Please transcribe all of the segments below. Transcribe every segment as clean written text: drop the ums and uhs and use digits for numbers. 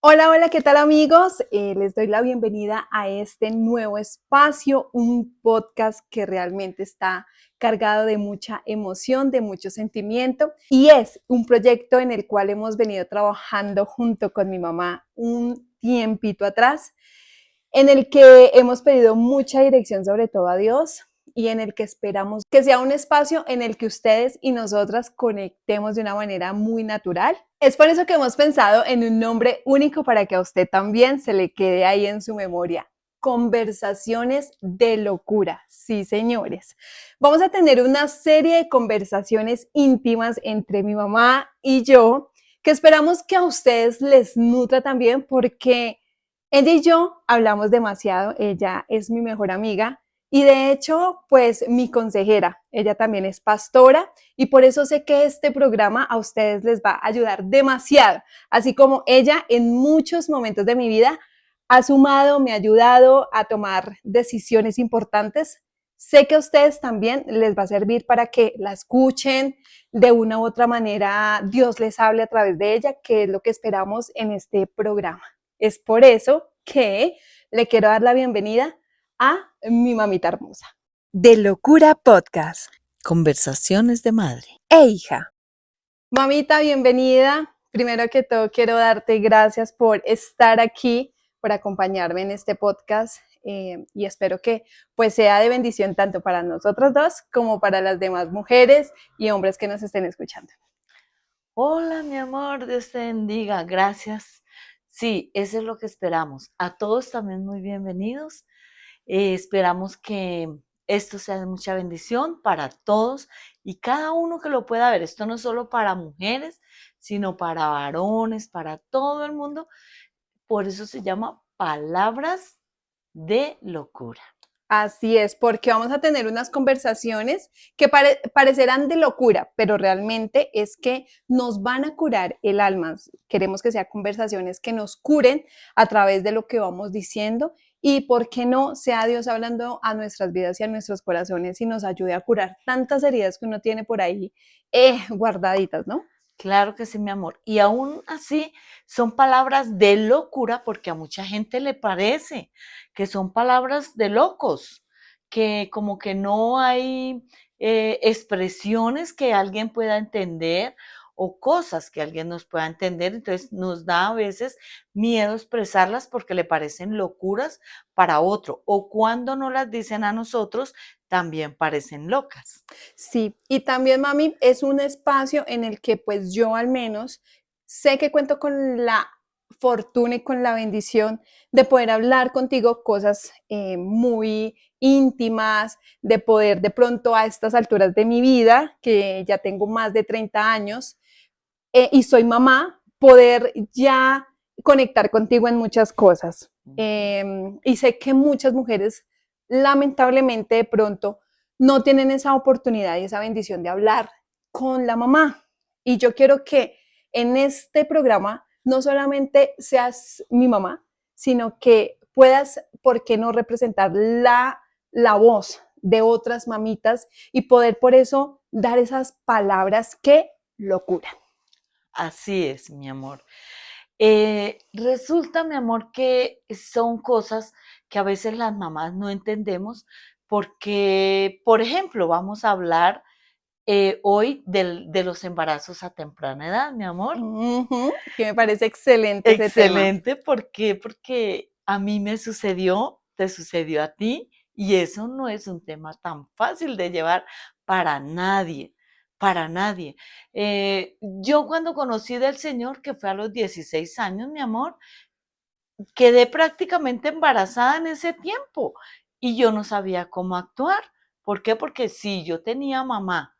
Hola, hola, ¿qué tal amigos? Les doy la bienvenida a este nuevo espacio, un podcast que realmente está cargado de mucha emoción, de mucho sentimiento y es un proyecto en el cual hemos venido trabajando junto con mi mamá un tiempito atrás, en el que hemos pedido mucha dirección sobre todo a Dios y en el que esperamos que sea un espacio en el que ustedes y nosotras conectemos de una manera muy natural. Es por eso que hemos pensado en un nombre único para que a usted también se le quede ahí en su memoria. Conversaciones de locura. Sí, señores. Vamos a tener una serie de conversaciones íntimas entre mi mamá y yo que esperamos que a ustedes les nutra también porque ella y yo hablamos demasiado. Ella es mi mejor amiga y de hecho, pues mi consejera. Ella también es pastora y por eso sé que este programa a ustedes les va a ayudar demasiado, así como ella en muchos momentos de mi vida ha sumado, me ha ayudado a tomar decisiones importantes. Sé que a ustedes también les va a servir para que la escuchen de una u otra manera, Dios les hable a través de ella, que es lo que esperamos en este programa. Es por eso que le quiero dar la bienvenida a mi mamita hermosa. De Locura Podcast. Conversaciones de madre e hija. Mamita, bienvenida. Primero que todo, quiero darte gracias por estar aquí, por acompañarme en este podcast y espero que pues sea de bendición tanto para nosotros dos como para las demás mujeres y hombres que nos estén escuchando. Hola, mi amor, Dios te bendiga, gracias. Sí, eso es lo que esperamos. A todos también muy bienvenidos. Esperamos que esto sea de mucha bendición para todos y cada uno que lo pueda ver. Esto no es solo para mujeres, sino para varones, para todo el mundo. Por eso se llama Palabras de Locura. Así es, porque vamos a tener unas conversaciones que parecerán de locura, pero realmente es que nos van a curar el alma. Queremos que sean conversaciones que nos curen a través de lo que vamos diciendo y, ¿por qué no sea Dios hablando a nuestras vidas y a nuestros corazones y nos ayude a curar tantas heridas que uno tiene por ahí guardaditas, ¿no? Claro que sí, mi amor. Y aún así son palabras de locura porque a mucha gente le parece que son palabras de locos, que como que no hay expresiones que alguien pueda entender o cosas que alguien nos pueda entender. Entonces nos da a veces miedo expresarlas porque le parecen locuras para otro. O cuando no las dicen a nosotros, también parecen locas. Sí, y también, mami, es un espacio en el que pues yo al menos sé que cuento con la fortuna y con la bendición de poder hablar contigo cosas muy íntimas, de poder de pronto a estas alturas de mi vida, que ya tengo más de 30 años y soy mamá, poder ya conectar contigo en muchas cosas. Y sé que muchas mujeres lamentablemente de pronto no tienen esa oportunidad y esa bendición de hablar con la mamá. Y yo quiero que en este programa no solamente seas mi mamá, sino que puedas, ¿por qué no representar la voz de otras mamitas y poder por eso dar esas palabras que lo curan? Así es, mi amor. Resulta, mi amor, que son cosas que a veces las mamás no entendemos porque, por ejemplo, vamos a hablar hoy de los embarazos a temprana edad, mi amor. Que me parece excelente ese tema. Excelente, ¿por qué? Porque a mí me sucedió, te sucedió a ti, y eso no es un tema tan fácil de llevar para nadie, para nadie. Yo cuando conocí del Señor, que fue a los 16 años, mi amor, quedé prácticamente embarazada en ese tiempo y yo no sabía cómo actuar. ¿Por qué? Porque sí, yo tenía mamá,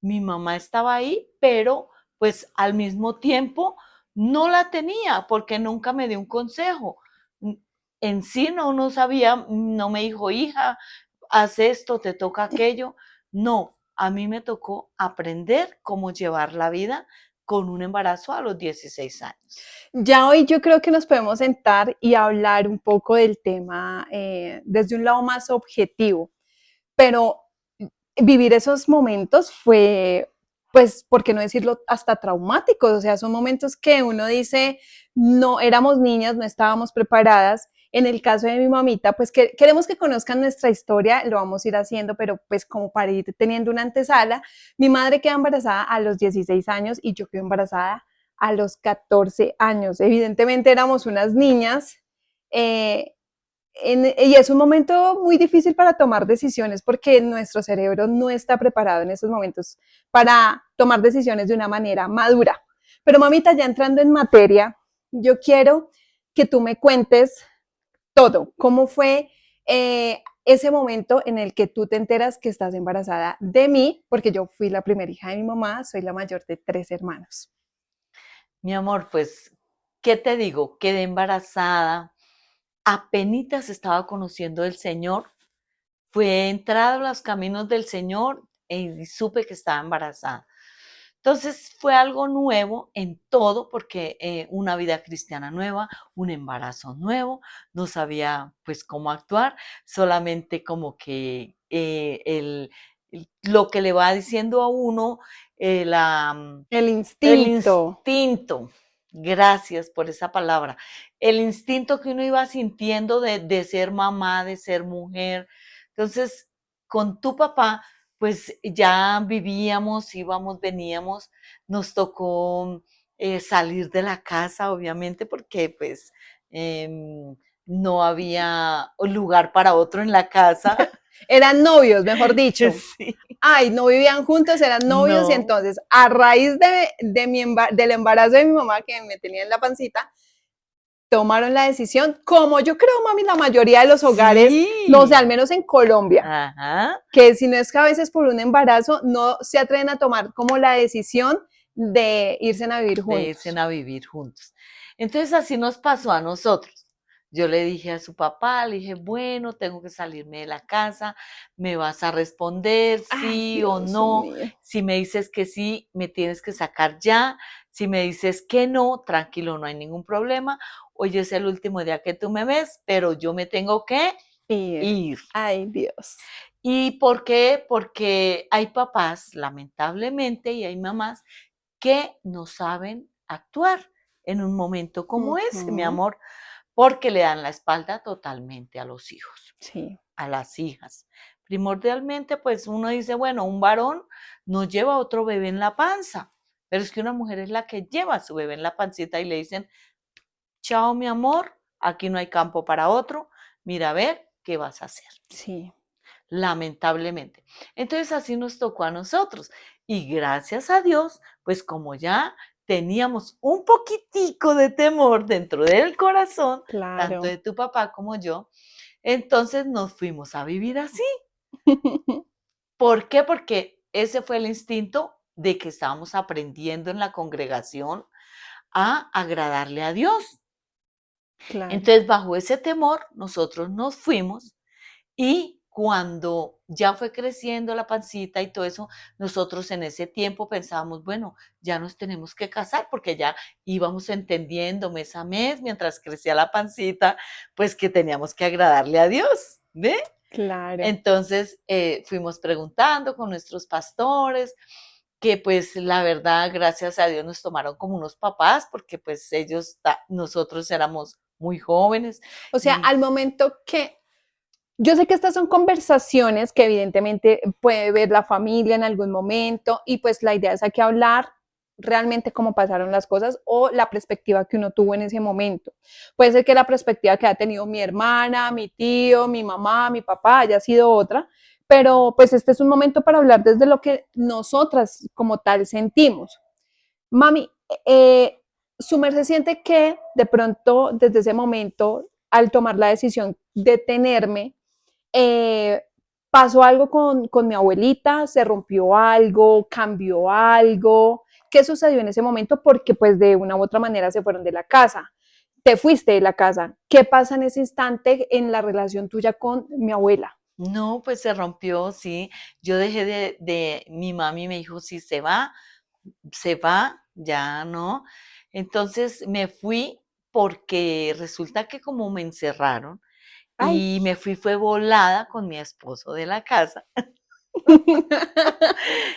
mi mamá estaba ahí, pero pues al mismo tiempo no la tenía porque nunca me dio un consejo. En sí no sabía, no me dijo, hija, haz esto, te toca aquello. No, a mí me tocó aprender cómo llevar la vida con un embarazo a los 16 años. Ya hoy yo creo que nos podemos sentar y hablar un poco del tema desde un lado más objetivo, pero vivir esos momentos fue pues, ¿por qué no decirlo hasta traumáticos? O sea, son momentos que uno dice, no éramos niñas, no estábamos preparadas. En el caso de mi mamita, pues que queremos que conozcan nuestra historia, lo vamos a ir haciendo, pero pues como para ir teniendo una antesala, mi madre queda embarazada a los 16 años y yo quedo embarazada a los 14 años. Evidentemente éramos unas niñas, eh, y es un momento muy difícil para tomar decisiones porque nuestro cerebro no está preparado en esos momentos para tomar decisiones de una manera madura. Pero mamita, ya entrando en materia, yo quiero que tú me cuentes todo, cómo fue ese momento en el que tú te enteras que estás embarazada de mí, porque yo fui la primera hija de mi mamá, soy la mayor de 3 hermanos. Mi amor, pues, ¿qué te digo? Quedé embarazada, apenitas estaba conociendo el Señor, fue entrada a los caminos del Señor y supe que estaba embarazada. Entonces fue algo nuevo en todo, porque una vida cristiana nueva, un embarazo nuevo, no sabía pues cómo actuar, solamente como que lo que le va diciendo a uno, El el instinto. instinto, gracias por esa palabra, el instinto que uno iba sintiendo de ser mamá, de ser mujer. Entonces, con tu papá, pues ya vivíamos, íbamos, veníamos, nos tocó salir de la casa, obviamente, porque pues no había lugar para otro en la casa. Eran novios, mejor dicho. Sí, Ay, no vivían juntos, eran novios y no, entonces a raíz del embarazo de mi mamá que me tenía en la pancita, tomaron la decisión, como yo creo, mami, la mayoría de los hogares, no sé, al sí, menos en Colombia, ajá, que si no es que a veces por un embarazo no se atreven a tomar como la decisión de irse a vivir de irse juntos. a vivir juntos. Entonces así nos pasó a nosotros. Yo le dije a su papá, le dije, bueno, tengo que salirme de la casa, me vas a responder Ay, sí o Dios no. mío. Si me dices que sí, me tienes que sacar ya. Si me dices que no, tranquilo, no hay ningún problema. Hoy es el último día que tú me ves, pero yo me tengo que Ir. ir. Ay, Dios. ¿Y por qué? Porque hay papás, lamentablemente, y hay mamás que no saben actuar en un momento como ese, mi Ujú. amor, porque le dan la espalda totalmente a los hijos, Sí, a las hijas. Primordialmente, pues uno dice, bueno, un varón no lleva otro bebé en la panza, pero es que una mujer es la que lleva a su bebé en la pancita y le dicen, chao, mi amor, aquí no hay campo para otro, mira a ver qué vas a hacer, sí. lamentablemente. Entonces así nos tocó a nosotros. Y gracias a Dios, pues como ya teníamos un poquitico de temor dentro del corazón, tanto Claro. de tu papá como yo, entonces nos fuimos a vivir así. ¿Por qué? Porque ese fue el instinto de que estábamos aprendiendo en la congregación a agradarle a Dios. Claro. Entonces, bajo ese temor, nosotros nos fuimos. Y cuando ya fue creciendo la pancita y todo eso, nosotros en ese tiempo pensábamos, bueno, ya nos tenemos que casar porque ya íbamos entendiendo mes a mes, mientras crecía la pancita, pues que teníamos que agradarle a Dios, ¿ve? Claro. Entonces fuimos preguntando con nuestros pastores, que pues la verdad, gracias a Dios, nos tomaron como unos papás, porque pues nosotros éramos muy jóvenes. O sea, Y al momento que yo sé que estas son conversaciones que evidentemente puede ver la familia en algún momento y pues la idea es aquí hablar realmente cómo pasaron las cosas o la perspectiva que uno tuvo en ese momento. Puede ser que la perspectiva que ha tenido mi hermana, mi tío, mi mamá, mi papá haya sido otra, pero pues este es un momento para hablar desde lo que nosotras como tal sentimos. Mami, su merced siente que de pronto desde ese momento, al tomar la decisión de tenerme, eh, pasó algo con mi abuelita, se rompió algo, cambió algo. ¿Qué sucedió en ese momento? Porque pues de una u otra manera se fueron de la casa. Te fuiste de la casa. ¿Qué pasa en ese instante en la relación tuya con mi abuela? no, pues se rompió, sí. Yo dejé mi mami me dijo, si se va, ya no. Entonces me fui porque resulta que como me encerraron Ay, y me fui fue volada con mi esposo de la casa.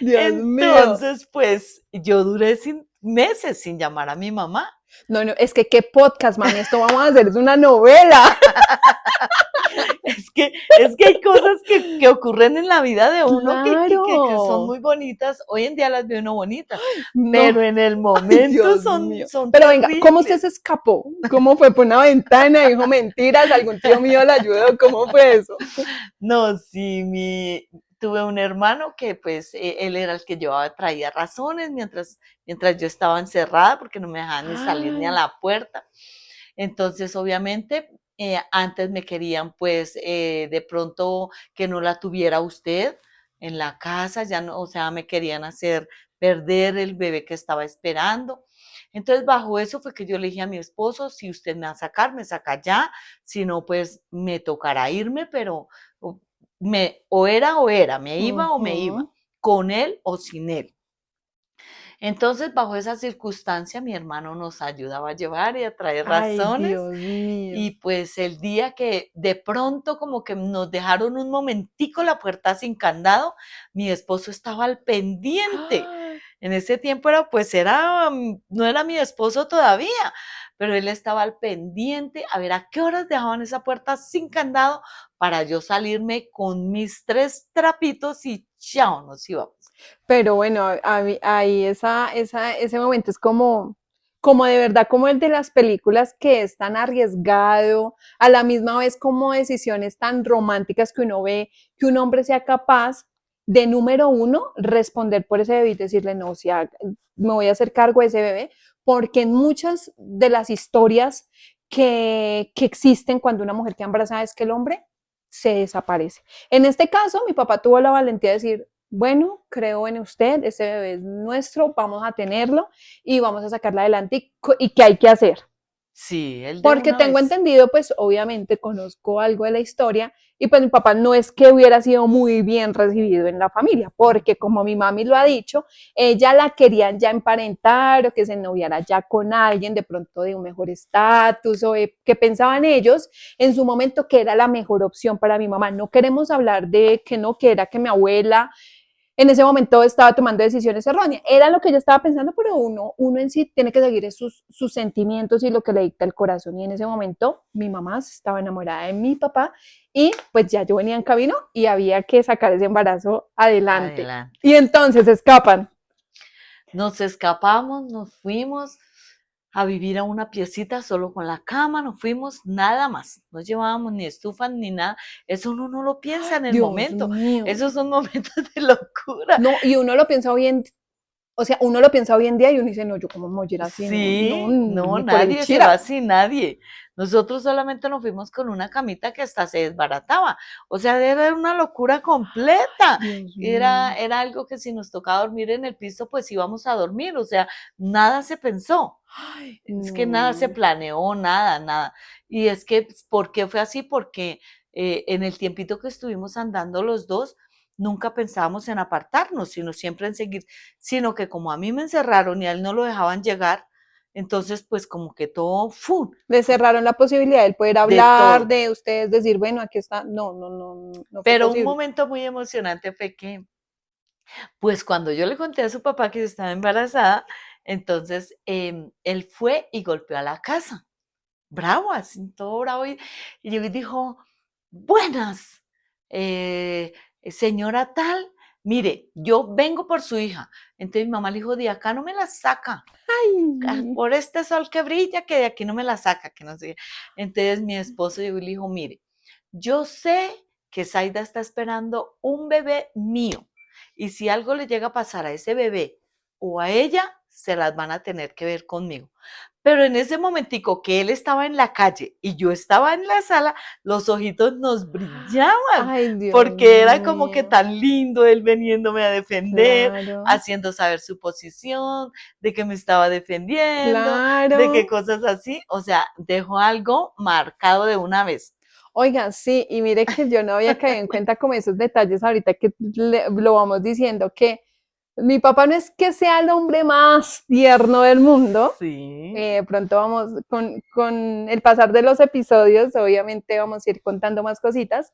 Dios mío. Entonces, pues yo duré meses sin llamar a mi mamá. No, no, es que qué podcast, mami, esto vamos a hacer, es una novela. Es que hay cosas que ocurren en la vida de uno que son Claro. muy bonitas. Hoy en día las ve uno bonitas, No, pero en el ay, momento Dios son, mío. son Pero venga, ¿cómo usted terribles. se escapó? ¿Cómo fue por una ventana? ¿Dijo mentiras? ¿Algún tío mío la ayudó? ¿Cómo fue eso? No, sí, tuve un hermano que pues él era el que llevaba, traía razones mientras yo estaba encerrada porque no me dejaban ni salir ni a Ay, la puerta. Entonces, obviamente, antes me querían pues de pronto que no la tuviera usted en la casa, ya no, o sea, me querían hacer perder el bebé que estaba esperando. Entonces, bajo eso fue que yo le dije a mi esposo, si usted me va a sacar, me saca ya, si no, pues me tocará irme, pero o era, me iba o me iba, ujú. con él o sin él. Entonces, bajo esa circunstancia, mi hermano nos ayudaba a llevar y a traer Ay, razones. Dios mío. Y pues el día que de pronto como que nos dejaron un momentico la puerta sin candado, mi esposo estaba al pendiente. Ah, En ese tiempo no era mi esposo todavía, pero él estaba al pendiente a ver a qué horas dejaban esa puerta sin candado para yo salirme con mis 3 trapitos y chao, nos íbamos. pero bueno, ahí ese momento es como de verdad, como el de las películas que es tan arriesgado, a la misma vez como decisiones tan románticas que uno ve, que un hombre sea capaz de, número uno, responder por ese bebé y decirle, no, o sea, me voy a hacer cargo de ese bebé, porque en muchas de las historias que existen cuando una mujer queda embarazada es que el hombre se desaparece. En este caso, mi papá tuvo la valentía de decir, bueno, creo en usted, este bebé es nuestro, vamos a tenerlo y vamos a sacarla adelante y qué hay que hacer. Sí, él de Porque una tengo vez. entendido, pues obviamente conozco algo de la historia y pues mi papá no es que hubiera sido muy bien recibido en la familia, porque como mi mami lo ha dicho, ella la querían ya emparentar o que se ennoviara ya con alguien de pronto de un mejor estatus o que pensaban ellos en su momento que era la mejor opción para mi mamá. No queremos hablar de que no, que era que mi abuela en ese momento estaba tomando decisiones erróneas. Era lo que yo estaba pensando, pero uno en sí tiene que seguir sus sentimientos y lo que le dicta el corazón. Y en ese momento mi mamá estaba enamorada de mi papá y pues ya yo venía en camino y había que sacar ese embarazo adelante. Adelante. Y entonces escapan. Nos escapamos, nos fuimos a vivir a una piecita solo con la cama, nos fuimos, nada más. No llevábamos ni estufa ni nada. Eso uno no lo piensa en el Dios momento. mío. Esos son momentos de locura. No, y uno lo piensa hoy en, o sea, uno lo piensa hoy en día y uno dice, no, yo como me voy a ir así, no, no, Sí, no, ni por el nadie se va chira. sin nadie. Nosotros solamente nos fuimos con una camita que hasta se desbarataba. O sea, era una locura completa. Dios mío. Era algo que si nos tocaba dormir en el piso, pues íbamos a dormir. O sea, nada se pensó. Ay, Es que nada se no. planeó, nada, nada. Y es que, ¿por qué fue así? Porque en el tiempito que estuvimos andando los dos, nunca pensábamos en apartarnos, sino siempre en seguir, sino que como a mí me encerraron y a él no lo dejaban llegar, entonces pues como que todo, ¡fu! Le cerraron la posibilidad de él poder De hablar, todo. de ustedes decir, bueno, aquí está. No, no, no, no fue Pero un posible. momento muy emocionante fue que, pues cuando yo le conté a su papá que yo estaba embarazada, entonces él fue y golpeó a la casa. Bravo, así todo bravo. Y llegó y dijo, buenas, señora tal, mire, yo vengo por su hija. Entonces mi mamá le dijo, de acá no me la saca, Ay, por este sol que brilla, que de aquí no me la saca, que no sé. Entonces mi esposo llegó y le dijo, mire, yo sé que Zaida está esperando un bebé mío y si algo le llega a pasar a ese bebé o a ella, se las van a tener que ver conmigo. Pero en ese momentico que él estaba en la calle y yo estaba en la sala, los ojitos nos brillaban, ay, Dios porque era como que mío. tan lindo él veniéndome a defender, Claro, haciendo saber su posición, de que me estaba defendiendo, de que claro. cosas así, o sea, dejó algo marcado de una vez. Oiga, sí, y mire que yo no había caído en cuenta como esos detalles ahorita que lo vamos diciendo, que mi papá no es que sea el hombre más tierno del mundo. Sí, Pronto vamos con el pasar de los episodios, obviamente vamos a ir contando más cositas,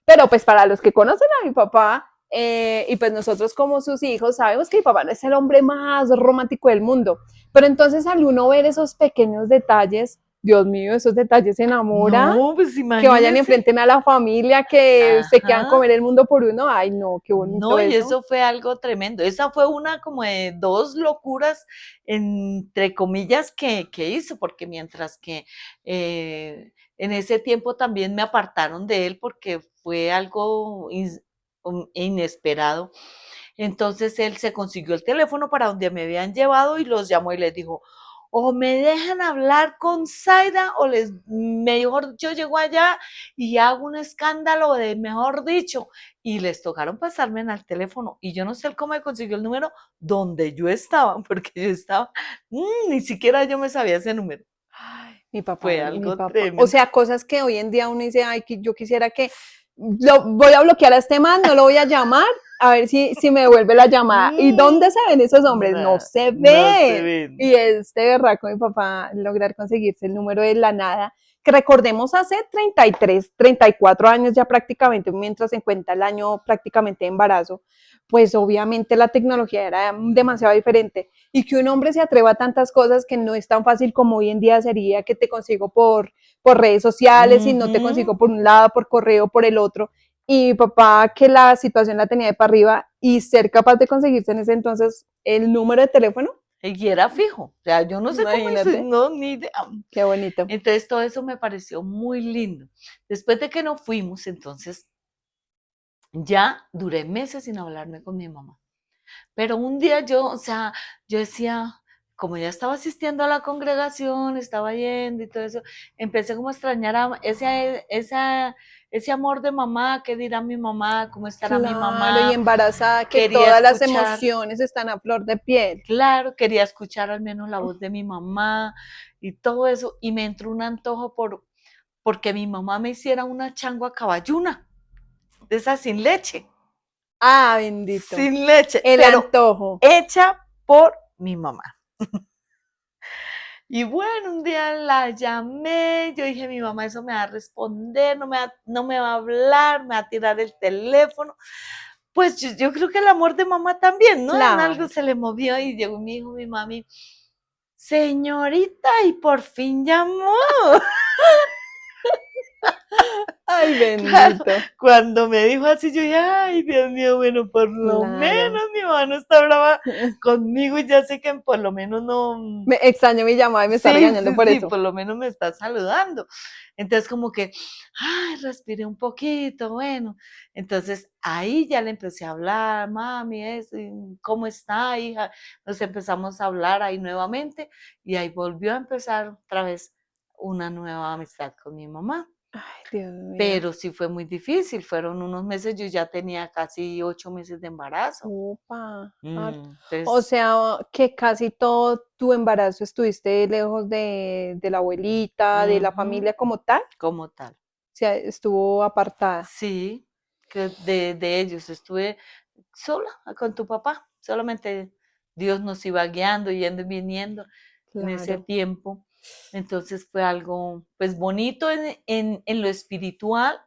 pero pues para los que conocen a mi papá, Y pues nosotros como sus hijos sabemos que mi papá no es el hombre más romántico del mundo, pero entonces al uno ver esos pequeños detalles, Dios mío, esos detalles se enamora, No, pues que vayan y imagínese. enfrenten a la familia, que se quieran Ajá. comer el mundo por uno, ay no, qué bonito No, y eso. eso fue algo tremendo. Esa fue una como de dos locuras, entre comillas, que hizo, porque mientras que en ese tiempo también me apartaron de él porque fue algo inesperado. Entonces él se consiguió el teléfono para donde me habían llevado y los llamó y les dijo, o me dejan hablar con Zaida o les, mejor yo llego allá y hago un escándalo de, mejor dicho, y les tocaron pasarme en el teléfono y yo no sé cómo me consiguió el número donde yo estaba, porque yo estaba, ni siquiera yo me sabía ese número. Ay, Fue mi algo papá. O tremendo. sea, cosas que hoy en día uno dice, ay, yo quisiera que lo voy a bloquear a este man, no lo voy a llamar, a ver si me devuelve la llamada. ¿Y dónde se ven esos hombres? No Nah, se no se ven. ven. Y es de verdad con mi papá lograr conseguirse el número de la nada, que recordemos hace 33, 34 años ya prácticamente, mientras se cuenta el año prácticamente de embarazo, pues obviamente la tecnología era demasiado diferente y que un hombre se atreva a tantas cosas que no es tan fácil como hoy en día sería que te consigo por redes sociales y no te Ujú. consigo por un lado, por correo, por el otro. Y mi papá, que la situación la tenía de para arriba y ser capaz de conseguirse en ese entonces el número de teléfono, Y era fijo, o sea, yo no sé cómo hizo, imagínate, no, ni idea. qué bonito. Entonces todo eso me pareció muy lindo. Después de que nos fuimos, entonces ya duré meses sin hablarme con mi mamá. Pero un día yo, o sea, yo decía, como ya estaba asistiendo a la congregación, estaba yendo y todo eso, empecé como a extrañar a ese amor de mamá, qué dirá mi mamá, cómo estará mi Claro, y mamá, embarazada, que quería todas las escuchar, emociones están a flor de piel. claro, quería escuchar al menos la voz de mi mamá y todo eso, y me entró un antojo porque mi mamá me hiciera una changua caballuna, de esa sin leche, Ah, bendito. sin leche, El pero antojo. hecha por mi mamá. Y bueno, un día la llamé, yo dije, mi mamá eso me va a responder, no me va a hablar, me va a tirar el teléfono. Pues yo creo que el amor de mamá también, ¿no? En algo Claro. se le movió y llegó mi hijo, mi mami, señorita, y por fin llamó. Ay, Claro, bendito. cuando me dijo así, yo dije, ay, Dios mío, bueno, por lo Claro. menos mi mamá no está brava conmigo y ya sé que por lo menos no, Me extraño mi llamada y me está sí, regañando sí, por sí, eso. por lo menos me está saludando. Entonces como que, ay, respiré un poquito, bueno. Entonces ahí ya le empecé a hablar, mami, ¿cómo está, hija? Nos empezamos a hablar ahí nuevamente y ahí volvió a empezar otra vez una nueva amistad con mi mamá. Ay, Dios mío. Pero sí fue muy difícil, fueron unos meses, yo ya tenía casi 8 meses de embarazo. Upa, o Entonces, sea, que casi todo tu embarazo estuviste lejos de la abuelita, de la ujú, familia como tal, o como tal. sea, estuvo apartada. Sí, que de ellos estuve sola con tu papá, solamente Dios nos iba guiando, yendo y viniendo en ese Claro. tiempo. Entonces fue algo, pues, bonito en lo espiritual,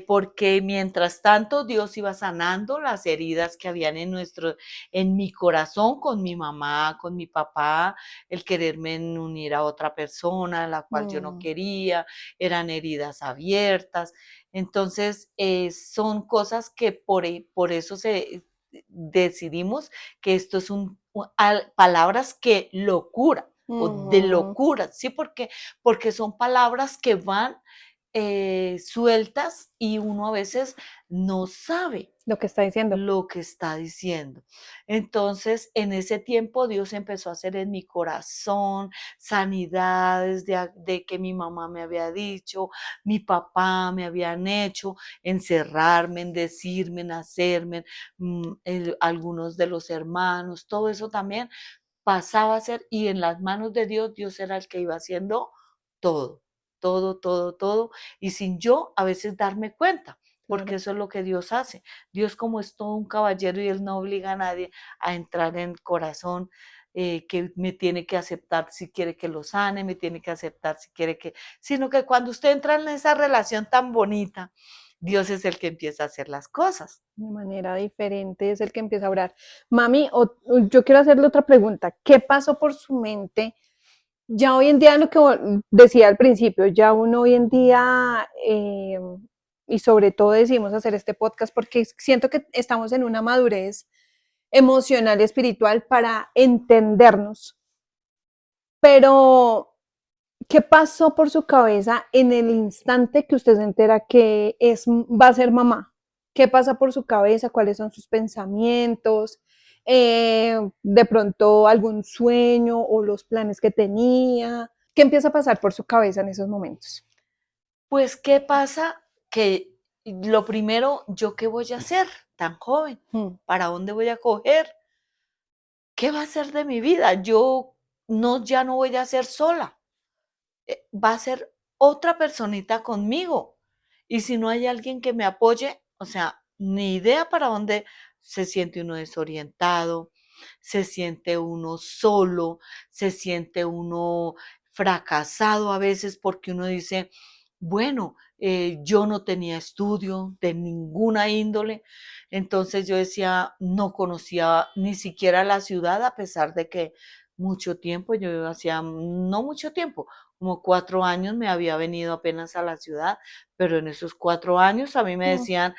porque mientras tanto Dios iba sanando las heridas que habían en mi corazón, con mi mamá, con mi papá, el quererme unir a otra persona, la cual yo no Mm, quería, eran heridas abiertas. Entonces, son cosas que por eso decidimos que esto es palabras que locura o de ujú, locura, ¿sí? Porque son palabras que van sueltas y uno a veces no sabe lo que está diciendo. lo que está diciendo. Entonces, en ese tiempo Dios empezó a hacer en mi corazón sanidades de que mi mamá me había dicho, mi papá me habían hecho, encerrarme, en decirme, en hacerme, algunos de los hermanos, todo eso también pasaba a ser, y en las manos de Dios, Dios era el que iba haciendo todo, todo, todo, todo, y sin yo a veces darme cuenta, porque Claro. eso es lo que Dios hace. Dios, como es todo un caballero y Él no obliga a nadie a entrar en el corazón, que me tiene que aceptar si quiere que lo sane, me tiene que aceptar si quiere que, sino que cuando usted entra en esa relación tan bonita, Dios es el que empieza a hacer las cosas. De manera diferente es el que empieza a orar. Mami, yo quiero hacerle otra pregunta. ¿Qué pasó por su mente? Ya hoy en día, lo que decía al principio, ya uno hoy en día, y sobre todo decidimos hacer este podcast porque siento que estamos en una madurez emocional y espiritual para entendernos. Pero, ¿qué pasó por su cabeza en el instante que usted se entera que va a ser mamá? ¿Qué pasa por su cabeza? ¿Cuáles son sus pensamientos? De pronto algún sueño o los planes que tenía. ¿Qué empieza a pasar por su cabeza en esos momentos? Pues, ¿qué pasa? Que lo primero, ¿yo qué voy a hacer tan joven? Mm. ¿Para dónde voy a coger? ¿Qué va a ser de mi vida? Yo ya no voy a ser sola. Va a ser otra personita conmigo. Y si no hay alguien que me apoye, o sea, ni idea para dónde. Se siente uno desorientado, se siente uno solo, se siente uno fracasado a veces porque uno dice, bueno, yo no tenía estudio de ninguna índole, entonces yo decía, no conocía ni siquiera la ciudad, a pesar de que mucho tiempo, yo hacía, no mucho tiempo, como 4 años me había venido apenas a la ciudad, pero en esos 4 años a mí me Mm. decían,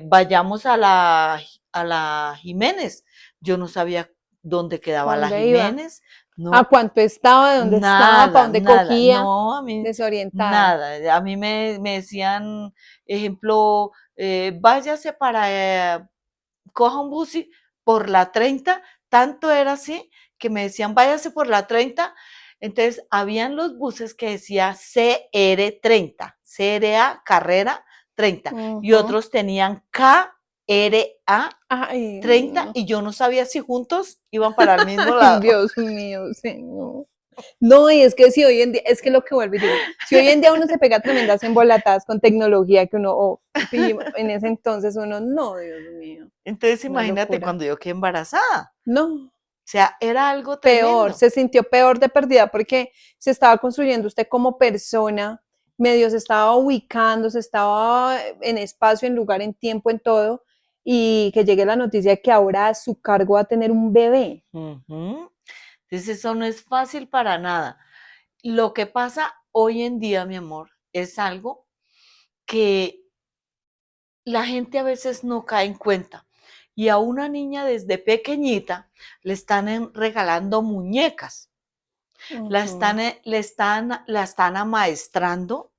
vayamos a la Jiménez. Yo no sabía dónde quedaba ¿Para la dónde iba? Jiménez, ¿A no, cuánto estaba? ¿De dónde estaba? ¿Para nada, dónde nada, cogía? no, a mí Desorientada. nada. A mí me decían, ejemplo, váyase coja un bus por la 30, tanto era así que me decían, váyase por la 30. Entonces, habían los buses que decía CR30, CRA, carrera 30, y Ujú. otros tenían KRA Ay, 30, no. y yo no sabía si juntos iban para el mismo Ay, lado. Dios mío, Señor. No, y es que si hoy en día, es que lo que vuelvo y digo, si hoy en día uno se pega tremendas embolatadas con tecnología que uno, y en ese entonces uno, no, Dios mío, Entonces, una imagínate locura. cuando yo quedé embarazada. No, O sea, era algo peor, tremendo. se sintió peor de perdida porque se estaba construyendo usted como persona, medio se estaba ubicando, se estaba en espacio, en lugar, en tiempo, en todo, y que llegue la noticia de que ahora a su cargo va a tener un bebé. Ujú. Entonces, eso no es fácil para nada. Lo que pasa hoy en día, mi amor, es algo que la gente a veces no cae en cuenta. Y a una niña desde pequeñita le están regalando muñecas, Ujú. la están amaestrando.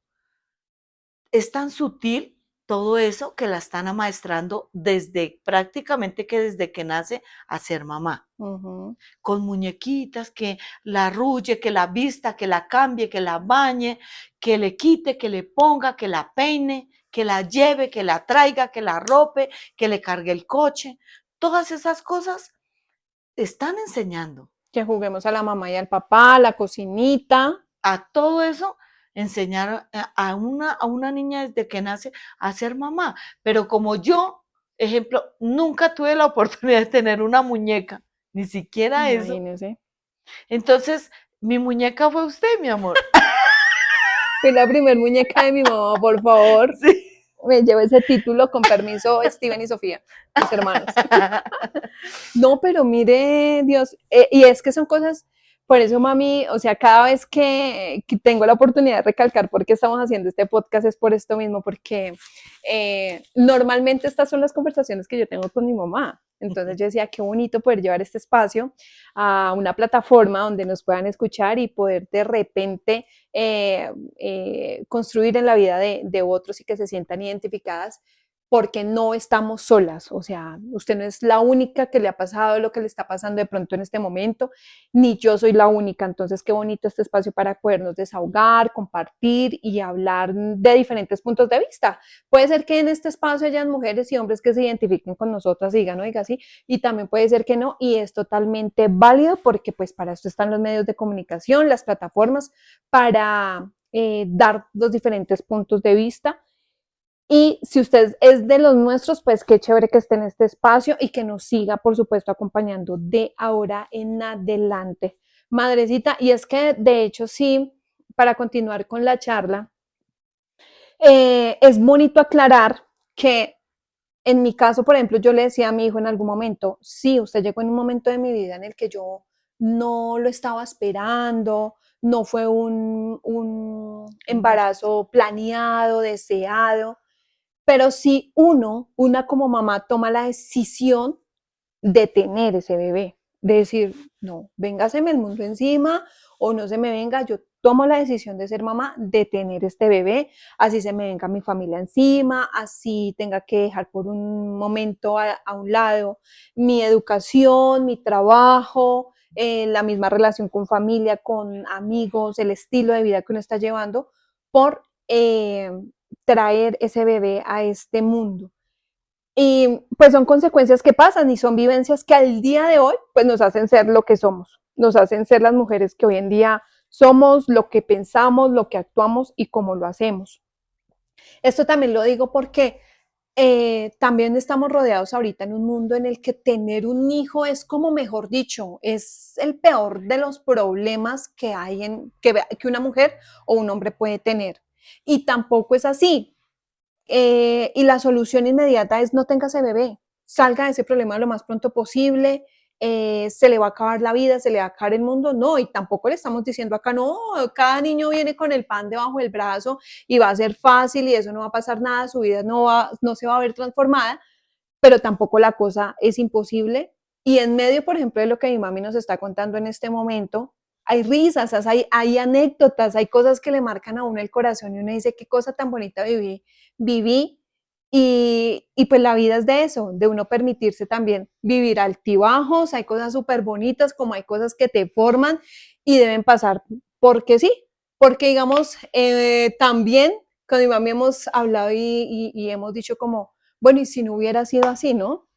Es tan sutil todo eso que la están amaestrando desde prácticamente que desde que nace a ser mamá, Ujú. con muñequitas que la arrulle, que la vista, que la cambie, que la bañe, que le quite, que le ponga, que la peine, que la lleve, que la traiga, que la rope, que le cargue el coche. Todas esas cosas están enseñando. Que juguemos a la mamá y al papá, a la cocinita. A todo eso enseñar a una niña desde que nace a ser mamá. Pero como yo, ejemplo, nunca tuve la oportunidad de tener una muñeca, ni siquiera eso. Imagínese. Entonces, mi muñeca fue usted, mi amor. Fui la primer muñeca de mi mamá, por favor. Sí. Me llevo ese título con permiso, Steven y Sofía, mis hermanos. No, pero mire, Dios, y es que son cosas, por eso, mami, o sea, cada vez que tengo la oportunidad de recalcar por qué estamos haciendo este podcast es por esto mismo, porque normalmente estas son las conversaciones que yo tengo con mi mamá. Entonces yo decía, qué bonito poder llevar este espacio a una plataforma donde nos puedan escuchar y poder de repente construir en la vida de otros y que se sientan identificadas porque no estamos solas, o sea, usted no es la única que le ha pasado lo que le está pasando de pronto en este momento, ni yo soy la única, entonces qué bonito este espacio para podernos desahogar, compartir y hablar de diferentes puntos de vista. Puede ser que en este espacio hayan mujeres y hombres que se identifiquen con nosotras y digan, oiga, sí, y también puede ser que no, y es totalmente válido porque pues para esto están los medios de comunicación, las plataformas, para dar los diferentes puntos de vista. Y si usted es de los nuestros, pues qué chévere que esté en este espacio y que nos siga, por supuesto, acompañando de ahora en adelante. Madrecita, y es que de hecho sí, para continuar con la charla, Es bonito aclarar que en mi caso, por ejemplo, yo le decía a mi hijo en algún momento, sí, usted llegó en un momento de mi vida en el que yo no lo estaba esperando, no fue un embarazo planeado, deseado, pero si una como mamá toma la decisión de tener ese bebé, de decir, no, véngaseme el mundo encima o no se me venga, yo tomo la decisión de ser mamá, de tener este bebé, así se me venga mi familia encima, así tenga que dejar por un momento a un lado mi educación, mi trabajo, la misma relación con familia, con amigos, el estilo de vida que uno está llevando, por traer ese bebé a este mundo. Y pues son consecuencias que pasan y son vivencias que al día de hoy pues nos hacen ser lo que somos, nos hacen ser las mujeres que hoy en día somos, lo que pensamos, lo que actuamos y cómo lo hacemos. Esto también lo digo porque también estamos rodeados ahorita en un mundo en el que tener un hijo es como, mejor dicho, es el peor de los problemas que hay que una mujer o un hombre puede tener. Y tampoco es así. Y la solución inmediata es no tenga ese bebé, salga de ese problema lo más pronto posible, se le va a acabar la vida, se le va a acabar el mundo, no, y tampoco le estamos diciendo acá, no, cada niño viene con el pan debajo del brazo y va a ser fácil y eso no va a pasar nada, su vida no se va a ver transformada, pero tampoco la cosa es imposible. Y en medio, por ejemplo, de lo que mi mami nos está contando en este momento, hay risas, hay anécdotas, hay cosas que le marcan a uno el corazón y uno dice, qué cosa tan bonita viví. Y pues la vida es de eso, de uno permitirse también vivir altibajos, hay cosas súper bonitas como hay cosas que te forman y deben pasar porque sí, porque digamos, también con mi mami hemos hablado y hemos dicho como, bueno, y si no hubiera sido así, ¿no?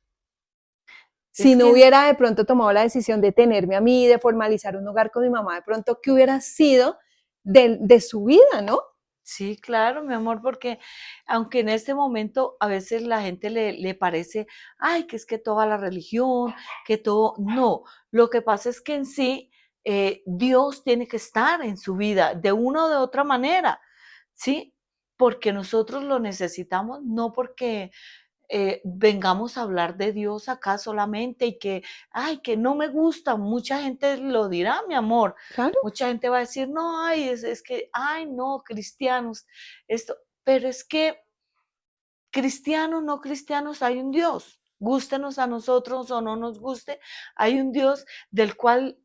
Si Es no que hubiera de pronto tomado la decisión de tenerme a mí, de formalizar un hogar con mi mamá, de pronto, ¿qué hubiera sido de su vida, no? sí, claro, mi amor, porque aunque en este momento a veces la gente le parece, ay, que es que toda la religión, que todo, no, lo que pasa es que en sí Dios tiene que estar en su vida de una o de otra manera, ¿sí? Porque nosotros lo necesitamos, no porque vengamos a hablar de Dios acá solamente y que, ay, que no me gusta, mucha gente lo dirá, mi amor, Claro. mucha gente va a decir, no, ay, es que, ay, no, cristianos, esto, pero es que cristianos, no cristianos, hay un Dios, gústenos a nosotros o no nos guste, hay un Dios del cual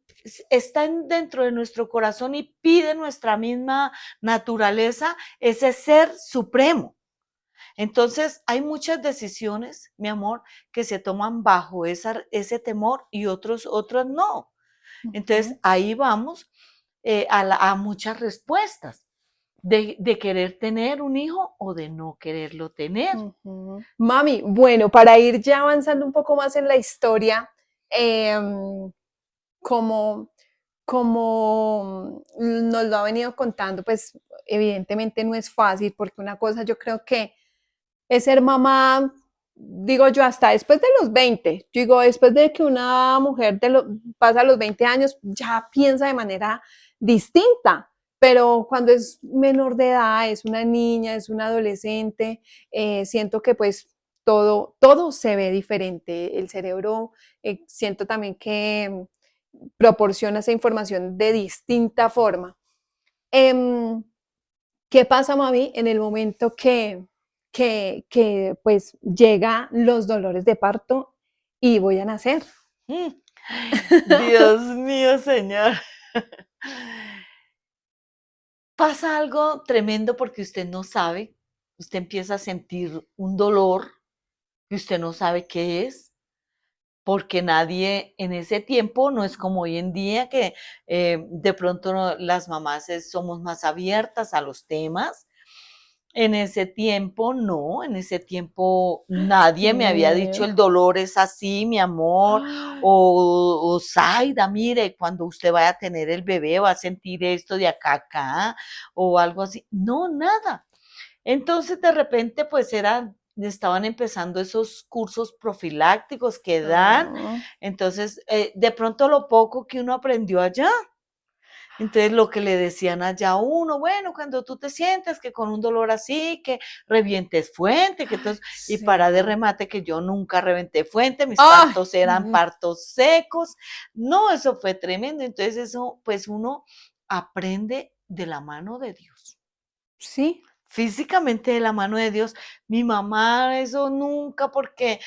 está dentro de nuestro corazón y pide nuestra misma naturaleza, ese ser supremo. Entonces, hay muchas decisiones, mi amor, que se toman bajo ese temor y otros no. Entonces, Ujú, ahí vamos a muchas respuestas de querer tener un hijo o de no quererlo tener. ujú. Mami, bueno, para ir ya avanzando un poco más en la historia, em, como, como nos lo ha venido contando, pues evidentemente no es fácil, porque una cosa yo creo que es ser mamá, digo yo, hasta después de los 20. Digo, después de que una mujer pasa los 20 años, ya piensa de manera distinta. Pero cuando es menor de edad, es una niña, es una adolescente, siento que pues todo se ve diferente. El cerebro, siento también que proporciona esa información de distinta forma. Em, ¿Qué pasa, mami, en el momento que pues llega los dolores de parto y voy a nacer? Mm, Dios mío, Señor. Pasa algo tremendo porque usted no sabe, usted empieza a sentir un dolor que usted no sabe qué es, porque nadie en ese tiempo no es como hoy en día que de pronto las mamás somos más abiertas a los temas. En ese tiempo no, en ese tiempo nadie me había dicho Miedo. el dolor es así, mi amor, Ay, o Zaida, mire, cuando usted vaya a tener el bebé va a sentir esto de acá a acá, o algo así. No, nada. Entonces, de repente, pues estaban empezando esos cursos profilácticos que dan, ah, entonces, de pronto lo poco que uno aprendió allá. Entonces lo que le decían allá a uno, bueno, cuando tú te sientes que con un dolor así, que revientes fuente, que entonces, y para de Señor. remate que yo nunca reventé fuente, mis ¡Ay! partos eran partos secos, no, eso fue tremendo, entonces eso, pues uno aprende de la mano de Dios. Sí, Físicamente de la mano de Dios. Mi mamá eso nunca, porque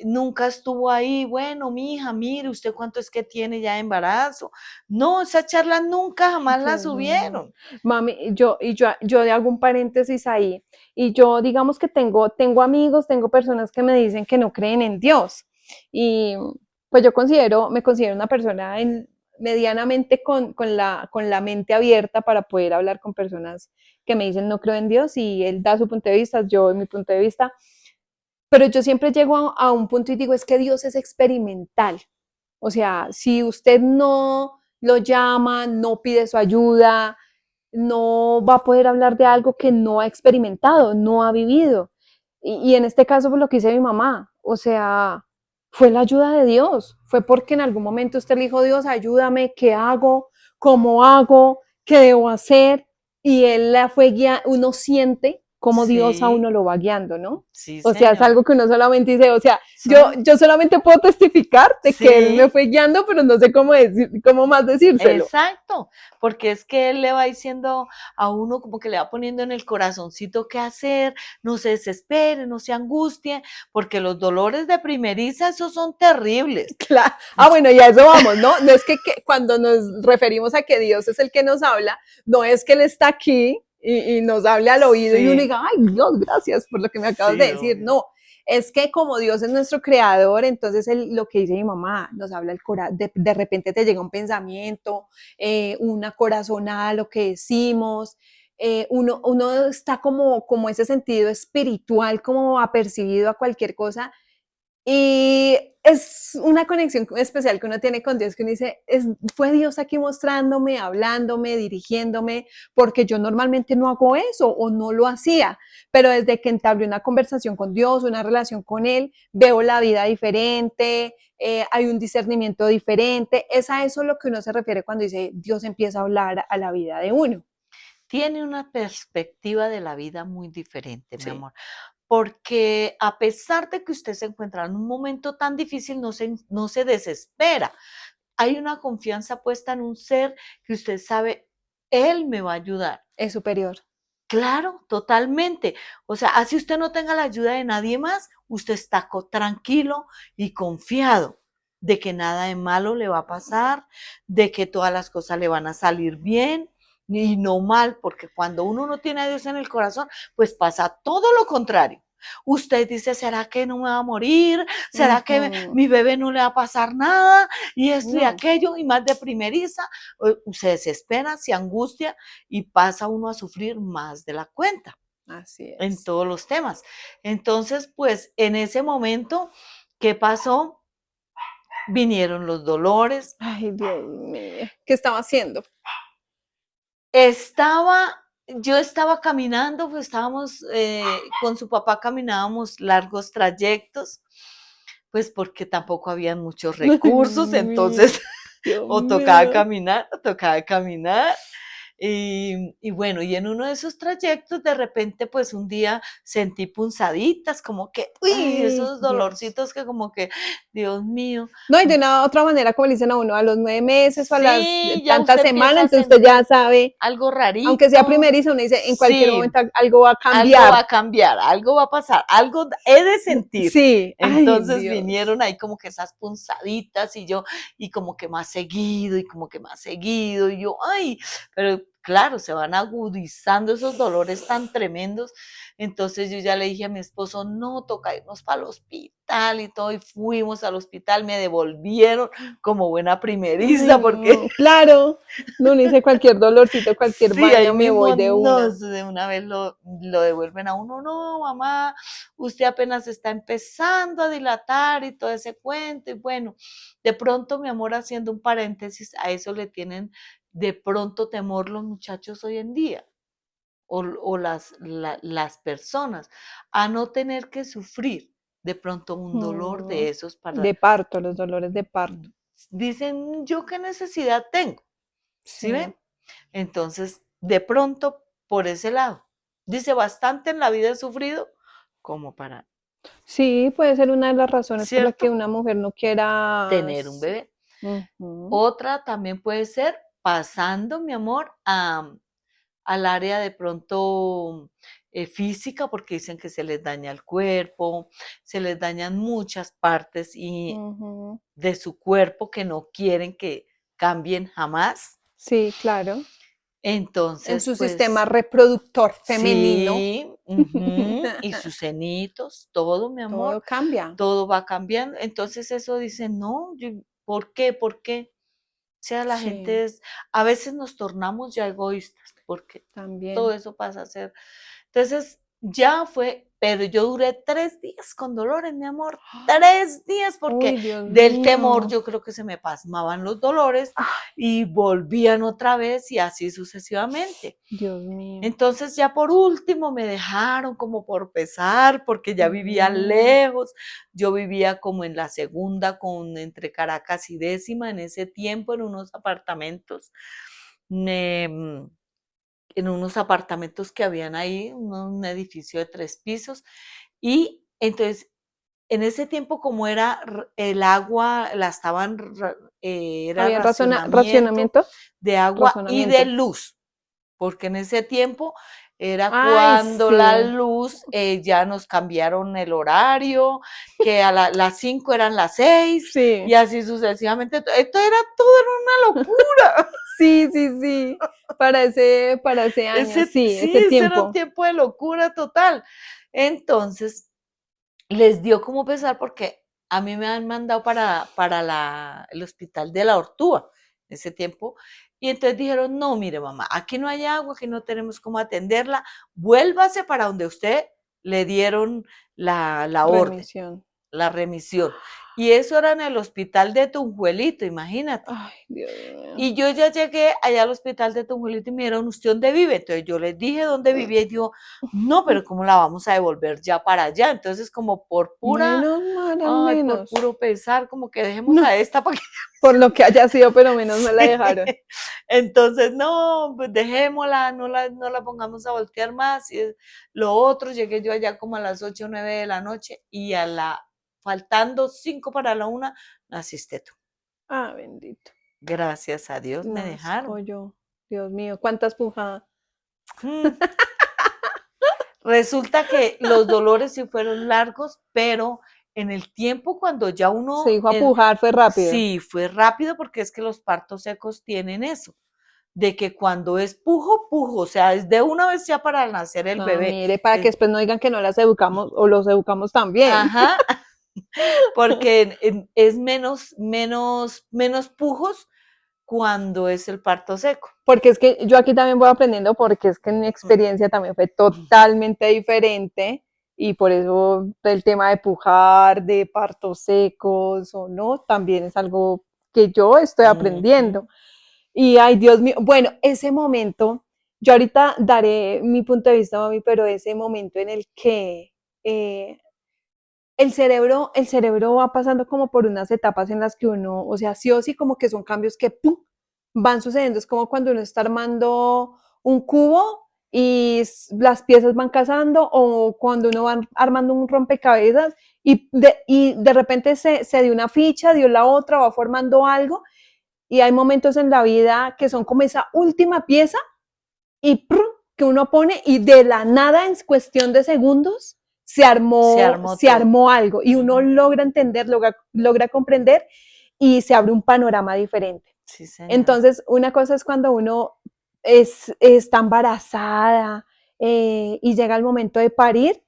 nunca estuvo ahí. Bueno, mi hija, mire, usted cuánto es que tiene ya de embarazo. No, esa charla nunca jamás la señor. subieron. Mami, yo hago un paréntesis ahí. Y yo, digamos que tengo amigos, tengo personas que me dicen que no creen en Dios. Y pues me considero una persona medianamente con la mente abierta para poder hablar con personas que me dicen no creo en Dios y él da su punto de vista, yo doy mi punto de vista. Pero yo siempre llego a un punto y digo, es que Dios es experimental. O sea, si usted no lo llama, no pide su ayuda, no va a poder hablar de algo que no ha experimentado, no ha vivido. Y en este caso, pues lo que dice mi mamá, o sea, fue la ayuda de Dios, fue porque en algún momento usted le dijo, Dios, ayúdame, ¿qué hago? ¿Cómo hago? ¿Qué debo hacer? Y él la fue guiando, uno siente cómo Dios a Sí, uno lo va guiando, ¿no? sí, O sea, es señor. algo que uno solamente dice, o sea, Son, yo solamente puedo testificar de que él me sí, fue guiando, pero no sé cómo, decir, cómo más decírselo. exacto, porque es que él le va diciendo a uno, como que le va poniendo en el corazoncito qué hacer, no se desespere, no se angustie, porque los dolores de primeriza, esos son terribles. Claro. Ah, bueno, y a eso vamos, ¿no? No es que cuando nos referimos a que Dios es el que nos habla, no es que Él está aquí y nos hable al oído y uno Sí, diga, ay, Dios, gracias por lo que me acabas de sí, decir. obvio. No, es que como Dios es nuestro creador, entonces lo que dice mi mamá, nos habla el corazón, de repente te llega un pensamiento, una corazonada, lo que decimos. Uno está como ese sentido espiritual, como apercibido a cualquier cosa y es una conexión especial que uno tiene con Dios, que uno dice, fue Dios aquí mostrándome, hablándome, dirigiéndome, porque yo normalmente no hago eso o no lo hacía, pero desde que entablé una conversación con Dios, una relación con Él, veo la vida diferente, hay un discernimiento diferente, es a eso lo que uno se refiere cuando dice Dios empieza a hablar a la vida de uno. Tiene una perspectiva de la vida muy diferente, mi Sí, amor, porque a pesar de que usted se encuentra en un momento tan difícil, no se desespera. Hay una confianza puesta en un ser que usted sabe, él me va a ayudar. es superior. Claro, totalmente. O sea, así usted no tenga la ayuda de nadie más, usted está tranquilo y confiado de que nada de malo le va a pasar, de que todas las cosas le van a salir bien y no mal, porque cuando uno no tiene a Dios en el corazón, pues pasa todo lo contrario. Usted dice, ¿será que no me va a morir? ¿Será que Ujú. mi bebé no le va a pasar nada? Y esto y No, aquello, y más de primeriza, se desespera, se angustia y pasa uno a sufrir más de la cuenta así en es. todos los temas. Entonces, pues en ese momento, ¿qué pasó? Vinieron los dolores. Ay, Dios mío. ¿Qué estaba haciendo? Yo estaba caminando, pues estábamos con su papá, caminábamos largos trayectos, pues porque tampoco habían muchos Ay, Dios recursos, mío, entonces Dios o tocaba mío. caminar, o tocaba caminar. Y bueno, y en uno de esos trayectos, de repente, pues un día sentí punzaditas, como que, uy, Ay, esos Dios. dolorcitos que como que, Dios mío, No, y de una otra manera, como le dicen a uno, a los 9 meses o a las sí, ya tantas usted empieza semanas, a entonces usted ya sentir sabe, algo aunque sea rarito, primerizo, uno dice, en cualquier sí, momento algo va a algo va cambiar. a cambiar, algo va a pasar, algo he de sentir. Sí, ay, Entonces Dios. vinieron ahí como que esas punzaditas y yo, y como que más seguido, y como que más seguido, y yo, ay, pero claro, se van agudizando esos dolores tan tremendos. Entonces yo ya le dije a mi esposo, no, toca irnos para el hospital y todo, y fuimos al hospital, me devolvieron como buena Ay, primeriza, porque no, claro. No, le dice cualquier dolorcito, cualquier sí, vaina, ahí me voy mismo de una. nos de una vez lo devuelven a uno, no, mamá, usted apenas está empezando a dilatar y todo ese cuento, y bueno, de pronto, mi amor, haciendo un paréntesis, a eso le tienen de pronto temor los muchachos hoy en día, o las personas, a no tener que sufrir de pronto un dolor Mm, de esos para, de parto, los dolores de parto. dicen, yo qué necesidad tengo. ¿Sí ven? Entonces, de pronto, por ese lado, dice, bastante en la vida he sufrido como para, Sí, puede ser una de las razones por la que ¿cierto? una mujer no quiera. Tener un bebé. Ujú. Otra también puede ser pasando, mi amor, al área de pronto física, porque dicen que se les daña el cuerpo, se les dañan muchas partes y Ujú. de su cuerpo que no quieren que cambien jamás. Sí, claro. En Entonces, su sistema pues reproductor femenino, sí, ujú, y sus senitos, todo, mi amor, todo cambia todo va cambiando. Entonces eso dice, no, ¿por qué? ¿Por qué? O sea, la sí, gente es, a veces nos tornamos ya egoístas, porque todo también. eso pasa a ser. Entonces, ya fue, pero yo duré 3 días con dolores, mi amor, 3 días, porque Uy, Dios del temor mío. yo creo que se me pasmaban los dolores Ay, y volvían otra vez y así sucesivamente. Dios mío. Entonces ya por último me dejaron como por pesar, porque ya vivía Mm, lejos, yo vivía como en la segunda con entre Caracas y Décima en ese tiempo en unos apartamentos, em, en unos apartamentos que habían ahí, un edificio de 3 pisos, y entonces en ese tiempo como era el agua, la estaban, era ¿Había racionamiento racionamiento? de agua y de Razonamiento. luz porque en ese tiempo era Ay, cuando la sí. luz, ya nos cambiaron el horario, que a las 5 eran las 6 Sí. y así sucesivamente. Esto era todo era una locura. Sí, sí, sí. Para ese año, Ese, sí, sí, ese ese era un tiempo. tiempo de locura total. Entonces, les dio como pesar porque a mí me han mandado para el hospital de la Ortúa en ese tiempo. Y entonces dijeron, no, mire mamá, aquí no hay agua, aquí no tenemos cómo atenderla, vuélvase para donde usted le dieron la orden, Remisión. la remisión. Y eso era en el hospital de Tunjuelito, imagínate. Ay, Dios mío. Y yo ya llegué allá al hospital de Tunjuelito y me dijeron, ¿usted dónde vive? Entonces yo les dije dónde vivía y dijo, no, pero ¿cómo la vamos a devolver ya para allá? Entonces como por pura, Menos mal, al ay, por menos. puro pesar, como que dejemos No, a esta para que por lo que haya sido, pero menos me la sí. dejaron. Entonces, no, pues dejémosla, no la pongamos a voltear más. Y lo otro, llegué yo allá como a las 8 o 9 de la noche y faltando 5 para la 1, naciste tú. Ah, bendito. Gracias a Dios me Nazco dejaron. yo. Dios mío, cuántas pujadas. Mm. Resulta que los dolores sí fueron largos, pero en el tiempo cuando ya Se uno, dijo a pujar, fue rápido. sí, fue rápido porque es que los partos secos tienen eso, de que cuando es pujo, pujo, o sea, es de una vez ya para nacer el No, bebé. mire, para que después no digan que no las educamos o los educamos también. Ajá, porque es menos pujos cuando es el parto seco. Porque es que yo aquí también voy aprendiendo, porque es que en mi experiencia también fue totalmente diferente y por eso el tema de pujar, de partos secos o no, también es algo que yo estoy Ujú, aprendiendo. Y ay, Dios mío, bueno, ese momento, yo ahorita daré mi punto de vista, mami, pero ese momento en el que eh, el cerebro va pasando como por unas etapas en las que uno, o sea, sí o sí, como que son cambios que ¡pum! Van sucediendo. Es como cuando uno está armando un cubo y las piezas van casando, o cuando uno va armando un rompecabezas y de repente se dio una ficha, dio la otra, va formando algo. Y hay momentos en la vida que son como esa última pieza y ¡prum! Que uno pone y de la nada en cuestión de segundos se se armó, armó se todo. armó algo y uno Ujú, logra entender, logra comprender y se abre un panorama diferente. sí, señor. Entonces, una cosa es cuando uno está embarazada y llega el momento de parir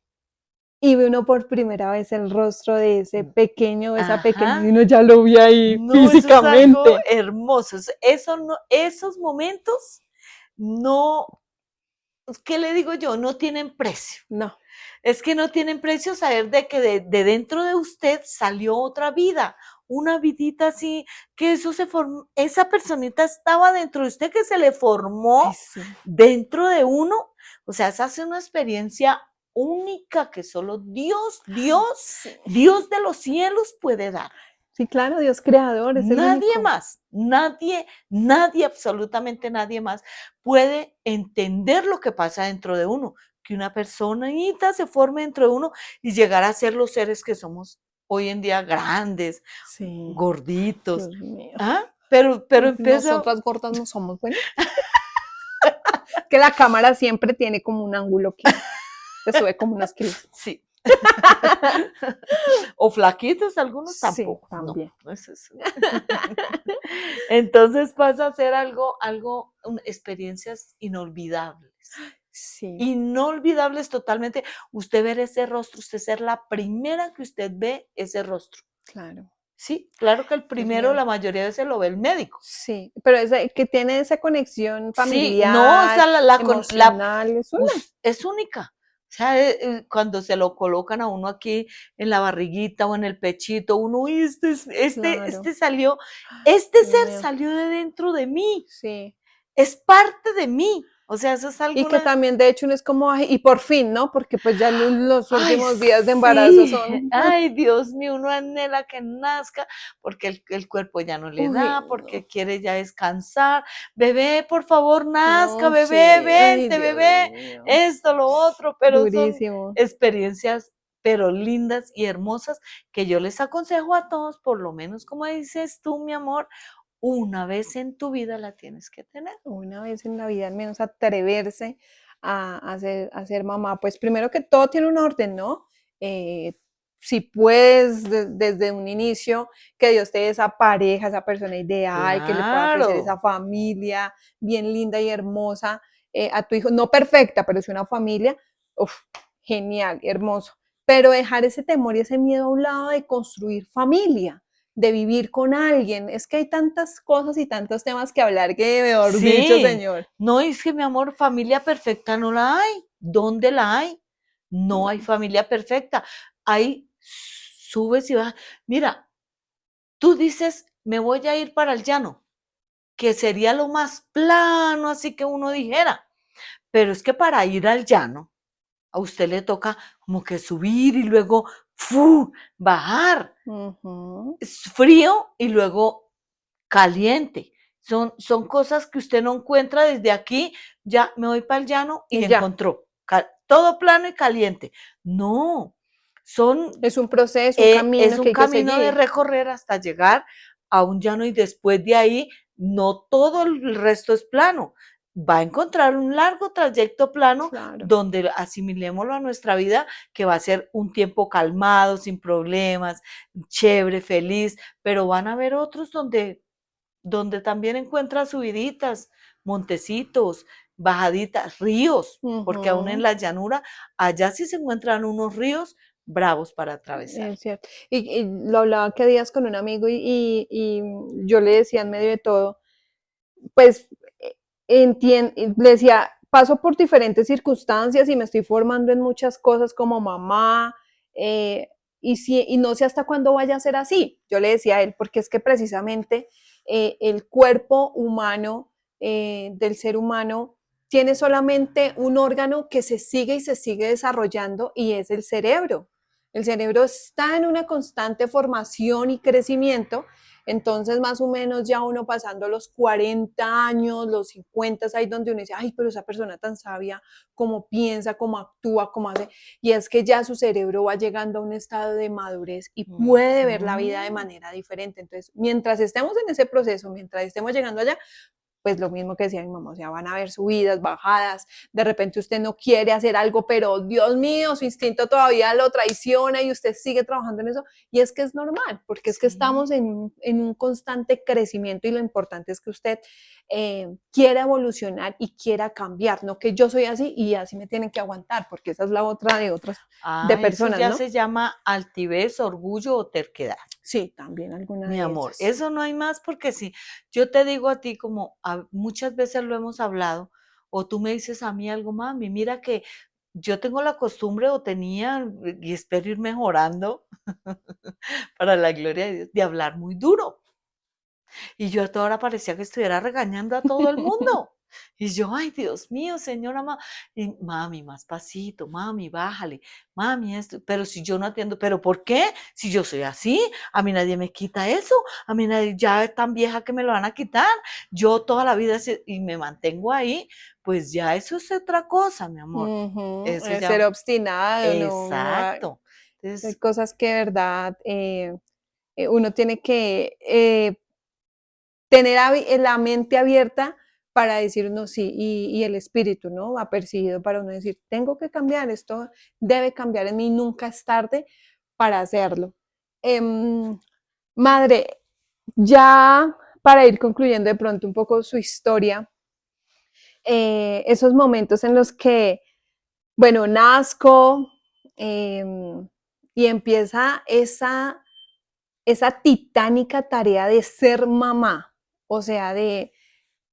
y ve uno por primera vez el rostro de ese pequeño, esa pequeña, y Ajá. uno ya lo ve ahí No, eso es algo físicamente. hermoso. Eso no, esos momentos no, ¿qué le digo yo? No tienen precio. No, Es que no tienen precio saber de que de dentro de usted salió otra vida, una vidita así, que eso se formó, esa personita estaba dentro de usted que se le ay, formó sí, dentro de uno. O sea, esa es una experiencia única que solo Dios, Dios, sí. Dios de los cielos puede dar. Sí, claro, Dios creador es el Nadie único. más, nadie, absolutamente nadie más puede entender lo que pasa dentro de uno, que una personita se forme dentro de uno y llegar a ser los seres que somos hoy en día, grandes, Sí, gorditos. Dios mío. ¿Ah? Pero empieza, Nosotras gordas no somos, bueno. Que la cámara siempre tiene como un ángulo que te sube como unos kilos. sí. O flaquitos, algunos Sí, tampoco, no, también. no es eso. Entonces pasa a ser experiencias inolvidables. Sí, Inolvidables totalmente. Usted ver ese rostro, usted ser la primera que usted ve ese rostro. claro. Sí, claro que el Dios primero, mío. la mayoría de veces lo ve el médico. Sí, pero ese, que tiene esa conexión Sí, no, o familiar, sea, emocional, es una. es única. O sea, cuando se lo colocan a uno aquí en la barriguita o en el pechito, uno, "Uy, Claro, este salió, este Dios ser mío. salió de dentro de mí, Sí. es parte de mí". O sea, eso es Y que alguna. también, de hecho, uno es como, ay, y por fin, ¿no? Porque pues ya los Ay, últimos días de embarazo sí. son, Ay, Dios mío, uno anhela que nazca porque el cuerpo ya no le uy, da, no, porque quiere ya descansar. Bebé, por favor, nazca, no, sí, bebé, ay, vente, Dios bebé, mío, esto, lo otro, pero son durísimo. experiencias, pero lindas y hermosas que yo les aconsejo a todos, por lo menos como dices tú, mi amor, una vez en tu vida la tienes que tener. Una vez en la vida, al menos atreverse a ser mamá, pues primero que todo tiene un orden, ¿no? Eh, si puedes desde un inicio que Dios te dé esa pareja, esa persona ideal, que le pueda ofrecer esa Claro. familia bien linda y hermosa a tu hijo, no perfecta, pero sí una familia, uf, genial, hermoso. Pero dejar ese temor y ese miedo a un lado de construir familia, de vivir con alguien. Es que hay tantas cosas y tantos temas que hablar que, mejor dicho, Sí, señor. no, es que mi amor, familia perfecta no la hay. ¿Dónde la hay? No hay No. familia perfecta. Hay subes y bajas. Mira, tú dices, me voy a ir para el llano, que sería lo más plano, así que uno dijera. Pero es que para ir al llano, a usted le toca como que subir y luego ¡fu! Bajar. Ujú. Es frío y luego caliente. Son cosas que usted no encuentra desde aquí, ya me voy para el llano y Y ya, encontró. Todo plano y caliente. No, son, es un proceso, un es camino que un hay que camino de seguir. recorrer hasta llegar a un llano y después de ahí no todo el resto es plano. Va a encontrar un largo trayecto plano Claro. donde asimilémoslo a nuestra vida, que va a ser un tiempo calmado, sin problemas, chévere, feliz, pero van a haber otros donde también encuentra subiditas, montecitos, bajaditas, ríos, porque aún en Ujú. la llanura, allá sí se encuentran unos ríos bravos para atravesar. Es cierto. Y lo hablaba que días con un amigo y yo le decía en medio de todo, pues le decía, paso por diferentes circunstancias y me estoy formando en muchas cosas como mamá, eh, y no sé hasta cuándo vaya a ser así. Yo le decía a él, porque es que precisamente el cuerpo humano del ser humano tiene solamente un órgano que se sigue y se sigue desarrollando y es el cerebro. El cerebro está en una constante formación y crecimiento, entonces, más o menos ya uno pasando los 40 años, los 50, es ahí donde uno dice, ay, pero esa persona tan sabia, cómo piensa, cómo actúa, cómo hace. Y es que ya su cerebro va llegando a un estado de madurez y puede ver la vida de Ujú. manera diferente. Entonces, mientras estemos en ese proceso, mientras estemos llegando allá, pues lo mismo que decía mi mamá, o sea, van a haber subidas, bajadas, de repente usted no quiere hacer algo, pero Dios mío, su instinto todavía lo traiciona y usted sigue trabajando en eso, y es que es normal, porque es que estamos Sí. en un constante crecimiento y lo importante es que usted quiera evolucionar y quiera cambiar, no que yo soy así y así me tienen que aguantar, porque esa es la otra de otras, de Ah, eso personas, ya ¿no? se llama altivez, orgullo o terquedad. Sí, también alguna Mi de amor, esas. eso no hay más porque si yo te digo a ti como muchas veces lo hemos hablado, o tú me dices a mí algo, mami, mira que yo tengo la costumbre o tenía, y espero ir mejorando para la gloria de Dios, de hablar muy duro. Y yo a toda hora parecía que estuviera regañando a todo el mundo. Y yo, ay, Dios mío, señora, y mami, más pasito, mami, bájale, mami, esto, pero si yo no atiendo, ¿pero por qué? Si yo soy así, a mí nadie me quita eso, a mí nadie, ya es tan vieja que me lo van a quitar, yo toda la vida y me mantengo ahí, pues ya eso es otra cosa, mi amor, Ujú, eso ser ya, obstinado, no, exacto. hay Entonces, cosas que de verdad uno tiene que tener la mente abierta para decir no, sí, y el espíritu, ¿no? Apercibido para uno decir, tengo que cambiar, esto debe cambiar en mí, nunca es tarde para hacerlo. Madre, ya para ir concluyendo de pronto un poco su historia, esos momentos en los que, bueno, nazco y empieza esa titánica tarea de ser mamá, o sea,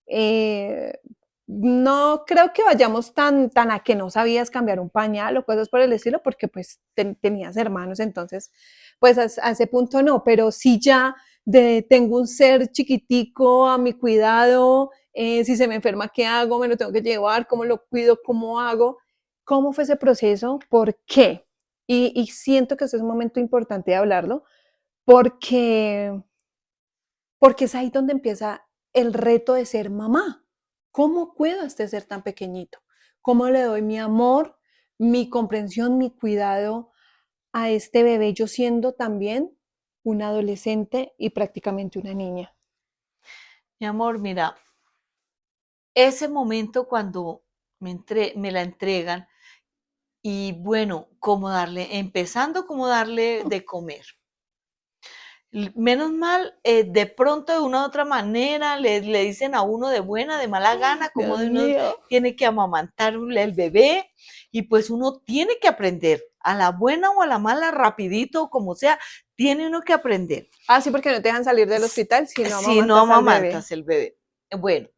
eh, no creo que vayamos tan a que no sabías cambiar un pañal o cosas por el estilo, porque pues tenías hermanos, entonces, pues a ese punto no, pero sí ya tengo un ser chiquitico a mi cuidado, si se me enferma, ¿qué hago? ¿Me lo tengo que llevar? ¿Cómo lo cuido? ¿Cómo hago? ¿Cómo fue ese proceso? ¿Por qué? Y siento que ese es un momento importante de hablarlo, porque porque es ahí donde empieza el reto de ser mamá. ¿Cómo cuido a este ser tan pequeñito? ¿Cómo le doy mi amor, mi comprensión, mi cuidado a este bebé, yo siendo también una adolescente y prácticamente una niña? mi amor, mira, ese momento cuando me la entregan y bueno, cómo darle de comer. Menos mal, de pronto de una u otra manera le dicen a uno de buena, de mala gana, cómo Dios de uno mío. tiene que amamantar el bebé y pues uno tiene que aprender, a la buena o a la mala, rapidito, como sea, tiene uno que aprender. Ah, sí, porque no te dejan salir del hospital si no Si no amamantas al bebé. amamantas el bebé. Bueno,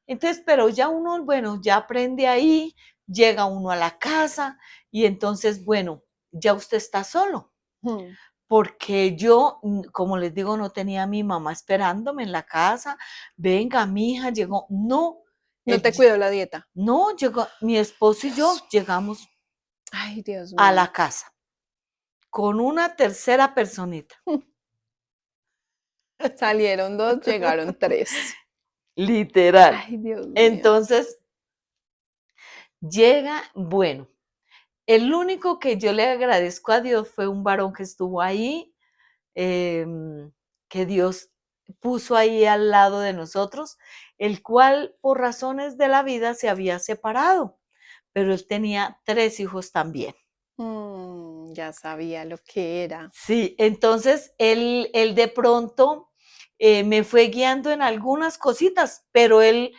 entonces, pero ya uno, bueno, ya aprende ahí, llega uno a la casa y entonces, bueno, ya usted está solo Hmm. porque yo, como les digo, no tenía a mi mamá esperándome en la casa. Venga, mi hija llegó. No, No te cuido la dieta. no, llegó mi esposo y yo llegamos Ay, Dios a mío. la casa con una tercera personita. Salieron dos, llegaron tres. Literal. Ay, Dios mío. Entonces, llega, bueno, el único que yo le agradezco a Dios fue un varón que estuvo ahí, que Dios puso ahí al lado de nosotros, el cual por razones de la vida se había separado, pero él tenía 3 hijos también. Ya sabía lo que era. Sí, entonces él de pronto me fue guiando en algunas cositas, pero él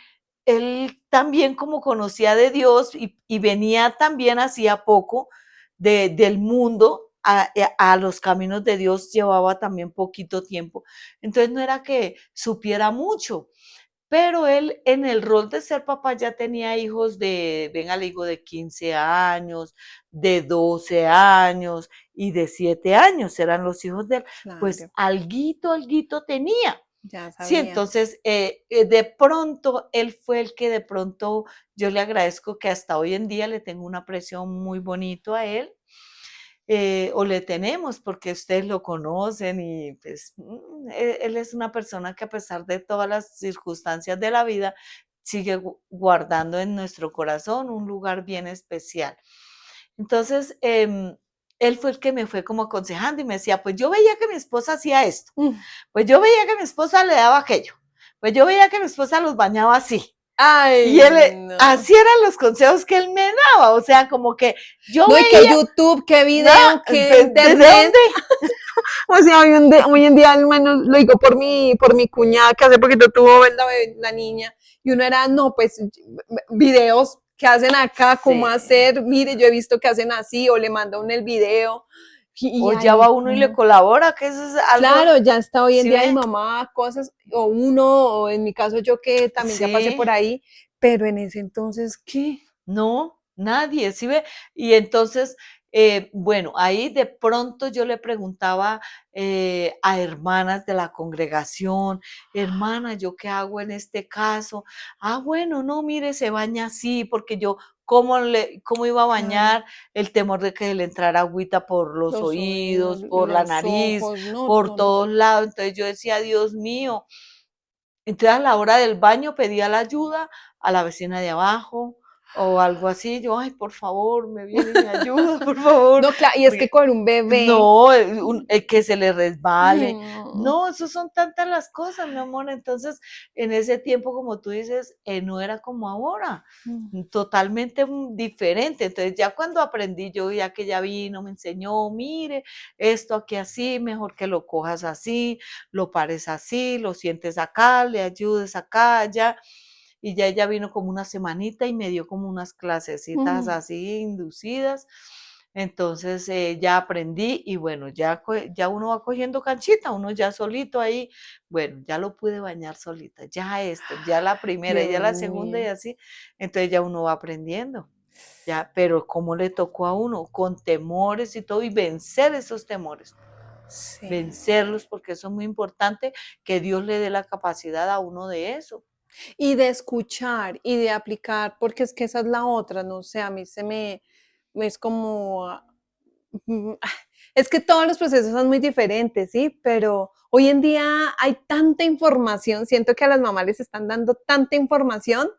también como conocía de Dios y venía también hacía poco del mundo a los caminos de Dios, llevaba también poquito tiempo. Entonces no era que supiera mucho, pero él en el rol de ser papá ya tenía hijos de, venga, le digo, de 15 años, de 12 años y de 7 años, eran los hijos de él, pues Claro, alguito tenía. ya Sí, sabía. entonces de pronto él fue el que de pronto yo le agradezco que hasta hoy en día le tengo un aprecio muy bonito a él, o le tenemos porque ustedes lo conocen y pues él es una persona que a pesar de todas las circunstancias de la vida sigue guardando en nuestro corazón un lugar bien especial. Entonces, él fue el que me fue como aconsejando y me decía, pues yo veía que mi esposa hacía esto, Mm. pues yo veía que mi esposa le daba aquello, pues yo veía que mi esposa los bañaba así. Y Ay, él, no. así eran los consejos que él me daba, o sea, como que yo No, y que veía, YouTube, que no, video, que ¿desde internet. dónde? O sea, hoy en día al menos lo digo por mi cuñada que hace poquito tuvo la niña y uno era, no, pues videos que hacen acá, cómo Sí. hacer, mire, yo he visto que hacen así o le manda uno el video y O ya ahí va uno y le como, colabora, que eso es algo, claro, ya está hoy en ¿sí día mi ve? mamá, cosas, o uno, o en mi caso yo que también ya pasé Sí, por ahí, pero en ese entonces, ¿qué? no, nadie, ¿sí ve? Y entonces, Bueno, ahí de pronto yo le preguntaba a hermanas de la congregación, hermana, ¿yo qué hago en este caso? Bueno, no, mire, se baña así, porque yo, ¿cómo iba a Claro, bañar? El temor de que le entrara agüita por los los oídos, oídos, por la los nariz, ojos, no, por no, no. todos lados. Entonces yo decía, Dios mío. Entonces a la hora del baño pedía la ayuda a la vecina de abajo o algo así. Yo, ay, por favor, me viene y me ayuda, por favor. No, claro, y es que Porque con un bebé, no, que se le ay, resbale. no. No, eso son tantas las cosas, mi amor. Entonces, en ese tiempo, como tú dices, no era como ahora, Mm, totalmente diferente. Entonces, ya cuando aprendí, yo ya que ella vino, me enseñó, mire, esto aquí así, mejor que lo cojas así, lo pares así, lo sientes acá, le ayudes acá, allá. Y ya ella vino como una semanita y me dio como unas clasecitas mm. así inducidas. Entonces ya aprendí y bueno, ya uno va cogiendo canchita, uno ya solito ahí, bueno, ya lo pude bañar solita, ya esto, ya la primera, ya Dios la segunda y mío. así, entonces ya uno va aprendiendo, ya, pero ¿cómo le tocó a uno? Con temores y todo y vencer esos temores, Sí. vencerlos porque eso es muy importante, que Dios le dé la capacidad a uno de eso. Y de escuchar y de aplicar, porque es que esa es la otra, no sé, a mí me es como, es que todos los procesos son muy diferentes, ¿sí? Pero hoy en día hay tanta información, siento que a las mamás les están dando tanta información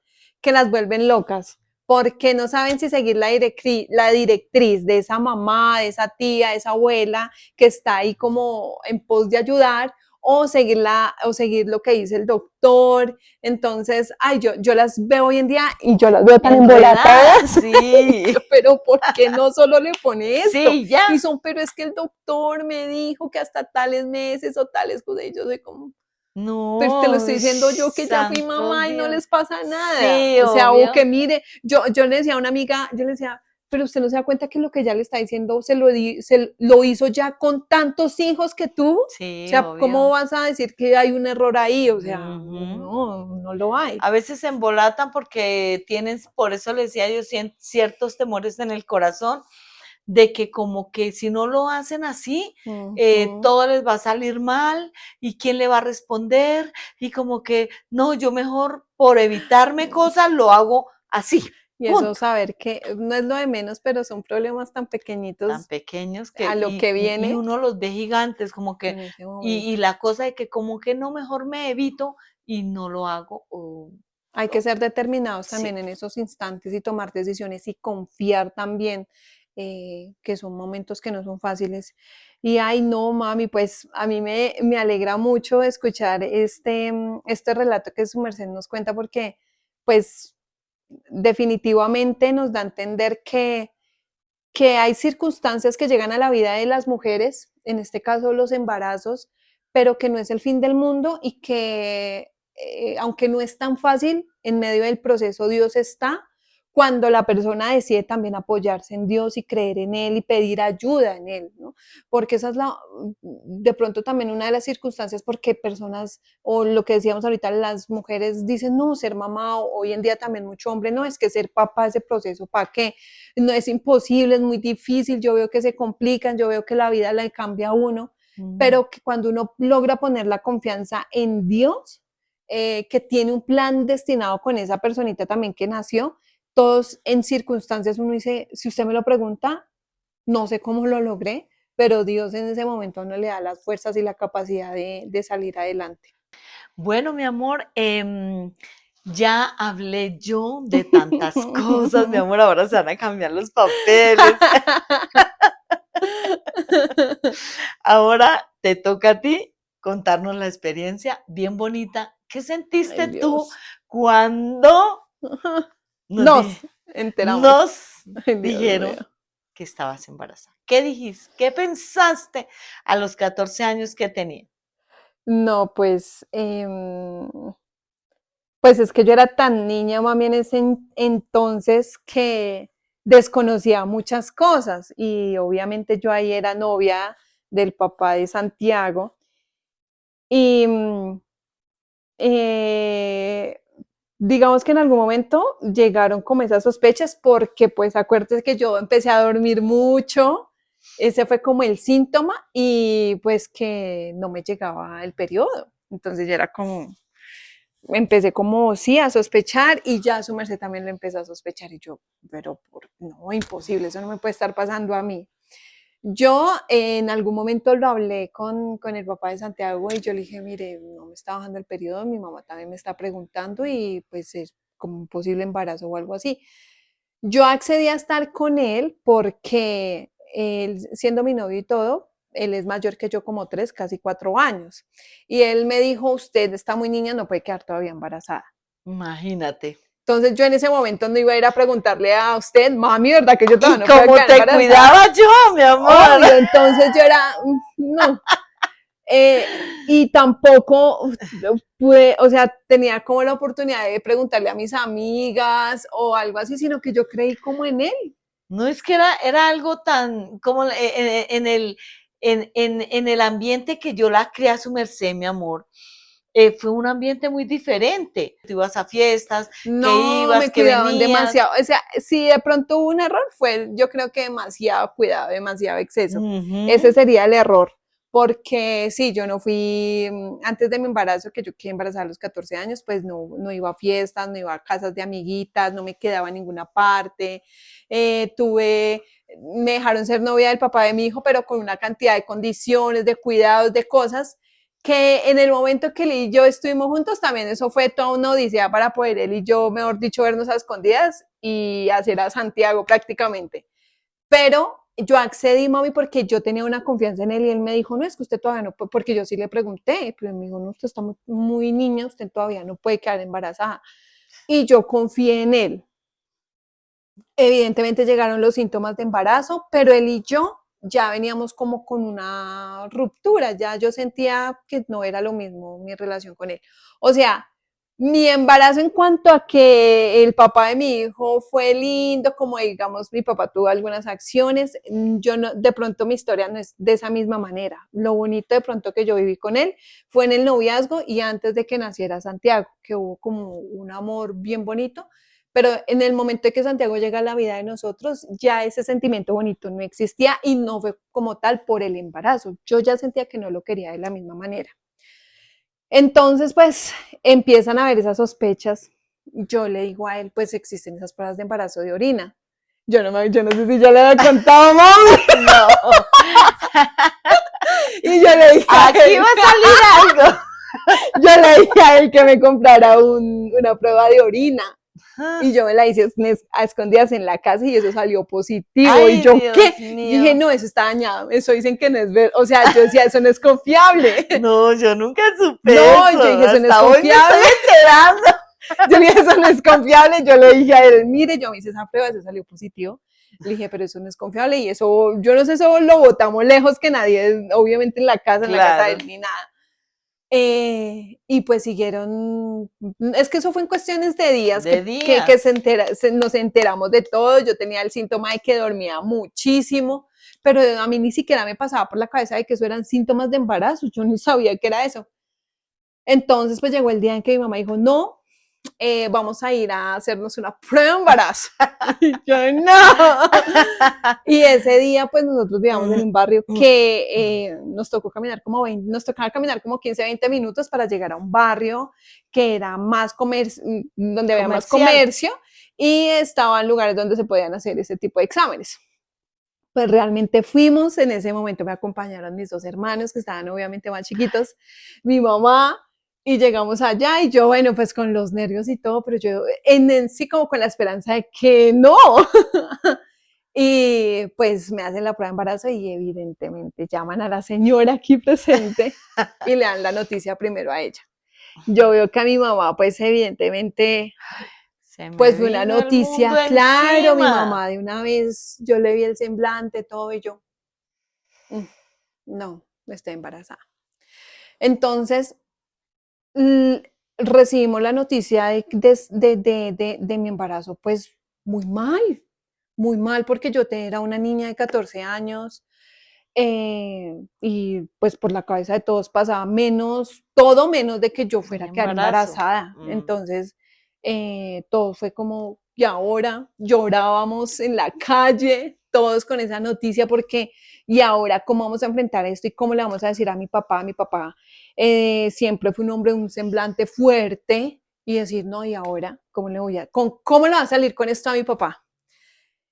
que las vuelven locas, porque no saben si seguir la directriz de esa mamá, de esa tía, de esa abuela que está ahí como en pos de ayudar, o seguir lo que dice el doctor. Entonces, ay, yo las veo hoy en día y yo las veo tan Enredada, embolatadas. sí, Pero ¿por qué no solo le pone esto? sí, ya. Y son, pero es que el doctor me dijo que hasta tales meses o tales cosas. Y yo soy como, pero te lo No, estoy diciendo yo que ya fui santo mamá y no Dios. les pasa nada. Sí, O sea, o que obvio. mire, yo le decía a una amiga, yo le decía, pero usted no se da cuenta que lo que ella le está diciendo se lo hizo ya con tantos hijos que tuvo. O Sí, sea, ¿cómo obvio. vas a decir que hay un error ahí? O sea, Ujú. no, no lo hay. A veces se embolatan porque tienen, por eso les decía yo, ciertos temores en el corazón de que como que si no lo hacen así, Ujú. todo les va a salir mal y quién le va a responder y como que no, yo mejor por evitarme cosas lo hago así, Y eso punto. saber que no es lo de menos, pero son problemas tan Tan pequeñitos pequeños que a lo que y viene uno los ve gigantes, como que en ese y momento. la cosa de que como que no, mejor me evito y no lo hago Hay que ser determinados sí. también en esos instantes y tomar decisiones y confiar también, que son momentos que no son fáciles. Y ay, no, mami, pues a mí me alegra mucho escuchar este relato que su merced nos cuenta porque, pues, definitivamente nos da a entender que hay circunstancias que llegan a la vida de las mujeres, en este caso los embarazos, pero que no es el fin del mundo y que aunque no es tan fácil, en medio del proceso Dios está cuando la persona decide también apoyarse en Dios y creer en Él y pedir ayuda en Él, ¿no? Porque esa es de pronto también una de las circunstancias porque personas, o lo que decíamos ahorita, las mujeres dicen, no, ser mamá, o hoy en día también mucho hombre, no, es que ser papá, ese proceso, ¿para qué? No es imposible, es muy difícil, yo veo que se complican, yo veo que la vida le cambia a uno, Mm. pero que cuando uno logra poner la confianza en Dios, que tiene un plan destinado con esa personita también que nació, todos en circunstancias uno dice, si usted me lo pregunta, no sé cómo lo logré, pero Dios en ese momento no le da las fuerzas y la capacidad de salir adelante. Bueno, mi amor, ya hablé yo de tantas cosas, mi amor, ahora se van a cambiar los papeles. Ahora te toca a ti contarnos la experiencia bien bonita. ¿Qué Ay, sentiste tú Dios. cuando nos, Nos di- enteramos. nos Ay, Dios mío. dijeron que estabas embarazada? ¿Qué dijiste? ¿Qué pensaste a los 14 años que tenías? No, pues, pues es que yo era tan niña, mami, en ese entonces que desconocía muchas cosas y obviamente yo ahí era novia del papá de Santiago y eh, digamos que en algún momento llegaron como esas sospechas porque pues acuérdate que yo empecé a dormir mucho, ese fue como el síntoma y pues que no me llegaba el periodo. Entonces ya era como, empecé como sí a sospechar y ya su merced también lo empezó a sospechar y yo, pero no, imposible, eso no me puede estar pasando a mí. Yo en algún momento lo hablé con el papá de Santiago y yo le dije, mire, no me está bajando el periodo, mi mamá también me está preguntando y pues es como un posible embarazo o algo así. Yo accedí a estar con él porque él, siendo mi novio y todo, él es mayor que yo como 3, casi 4 años. Y él me dijo, usted está muy niña, no puede quedar todavía embarazada. Imagínate. Entonces yo en ese momento no iba a ir a preguntarle a usted, mami, ¿verdad que yo Y todavía no puedo como quedar te embarazada? cuidaba yo, mi amor. Obvio, entonces yo era, no. Y tampoco pude, o sea, tenía como la oportunidad de preguntarle a mis amigas o algo así, sino que yo creí como en él. No es que era algo tan como en el ambiente que yo la crié a su merced, mi amor. Fue un ambiente muy diferente. Tú ibas a fiestas, que No, ibas, me que cuidaban venías. demasiado. O sea, si de pronto hubo un error, fue yo creo que demasiado cuidado, demasiado exceso. Ese Ujú. sería el error. Porque sí, yo no fui, antes de mi embarazo, que yo quedé embarazada a los 14 años, pues no iba a fiestas, no iba a casas de amiguitas, no me quedaba en ninguna parte. Me dejaron ser novia del papá de mi hijo, pero con una cantidad de condiciones, de cuidados, de cosas que en el momento que él y yo estuvimos juntos, también eso fue toda una odisea para poder él y yo, mejor dicho, vernos a escondidas y hacer a Santiago prácticamente. Pero yo accedí, mami, porque yo tenía una confianza en él y él me dijo, no, es que usted todavía no puede, porque yo sí le pregunté, pero él me dijo, no, usted está muy niña, usted todavía no puede quedar embarazada. Y yo confié en él. Evidentemente llegaron los síntomas de embarazo, pero él y yo ya veníamos como con una ruptura, ya yo sentía que no era lo mismo mi relación con él. O sea, mi embarazo en cuanto a que el papá de mi hijo fue lindo, como digamos mi papá tuvo algunas acciones, yo no, de pronto mi historia no es de esa misma manera. Lo bonito de pronto que yo viví con él fue en el noviazgo y antes de que naciera Santiago, que hubo como un amor bien bonito, pero en el momento de que Santiago llega a la vida de nosotros, ya ese sentimiento bonito no existía y no fue como tal por el embarazo. Yo ya sentía que no lo quería de la misma manera. Entonces, pues empiezan a haber esas sospechas. Yo le digo a él, pues existen esas pruebas de embarazo de orina. Yo no sé si ya le había contado, mami. No. Y yo le dije a Aquí él, va a salir algo. yo le dije a él que me comprara una prueba de orina. Y yo me la hice a escondidas en la casa y eso salió positivo. Y Ay, yo, ¿qué? Dios Y dije, mío. no, eso está dañado. Eso dicen que no es ver. O sea, yo decía, eso no es confiable. No, yo nunca supe No, yo eso. dije, eso no es Hasta hoy me estoy confiable. enterando. Yo le dije, eso no es confiable. Yo le dije a él, mire, yo me hice esa prueba, eso salió positivo. Le dije, pero eso no es confiable y eso, yo no sé, eso lo botamos lejos que nadie, obviamente en la casa de Claro, él, ni nada. Y pues siguieron, es que eso fue en cuestiones de días de que días. nos enteramos de todo. Yo tenía el síntoma de que dormía muchísimo, pero a mí ni siquiera me pasaba por la cabeza de que eso eran síntomas de embarazo, yo ni sabía que era eso. Entonces pues llegó el día en que mi mamá dijo, no, vamos a ir a hacernos una prueba de embarazo. Y yo, no. Y ese día, pues nosotros vivíamos en un barrio que nos tocaba caminar como 15, 20 minutos para llegar a un barrio que era más donde había más Comercial. comercio y estaban lugares donde se podían hacer ese tipo de exámenes. Pues realmente fuimos, en ese momento me acompañaron mis dos hermanos que estaban obviamente más chiquitos, mi mamá, y llegamos allá y yo, bueno, pues con los nervios y todo, pero yo en sí como con la esperanza de que no. Y pues me hacen la prueba de embarazo y evidentemente llaman a la señora aquí presente y le dan la noticia primero a ella. Yo veo que a mi mamá, pues evidentemente, Se pues me fue una vino el mundo noticia, claro, mi encima. mamá de una vez, yo le vi el semblante, todo y yo, "Mm, no, estoy embarazada". Entonces, l- recibimos la noticia de mi embarazo, pues muy mal, porque yo era una niña de 14 años y pues por la cabeza de todos pasaba menos, todo menos de que yo Un fuera a quedar embarazo. embarazada. Mm. Entonces, todo fue como, y ahora llorábamos en la calle, todos con esa noticia, porque, y ahora, ¿cómo vamos a enfrentar esto y cómo le vamos a decir a mi papá? Mi papá siempre fue un hombre de un semblante fuerte y decir, no, y ahora, ¿cómo le voy a, cómo le va a salir con esto a mi papá?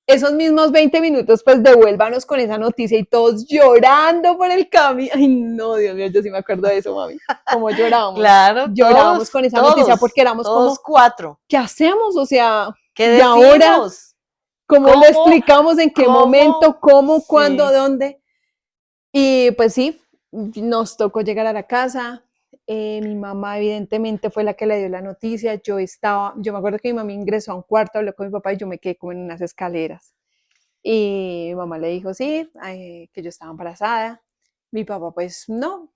Esos mismos 20 minutos, pues devuélvanos con esa noticia y todos llorando por el camino. Ay, no, Dios mío, yo sí me acuerdo de eso, mami. Cómo llorábamos. Claro, Llorábamos con esa noticia porque éramos todos como, cuatro. ¿qué hacemos? O sea, ¿Qué y ahora, decimos? ¿cómo le ¿Cómo? explicamos en qué ¿Cómo? momento, cómo, cuándo, Sí. dónde? Y pues sí, nos tocó llegar a la casa. Mi mamá evidentemente fue la que le dio la noticia. Yo me acuerdo que mi mamá ingresó a un cuarto, habló con mi papá y yo me quedé como en unas escaleras. Y mi mamá le dijo sí, que yo estaba embarazada. Mi papá pues no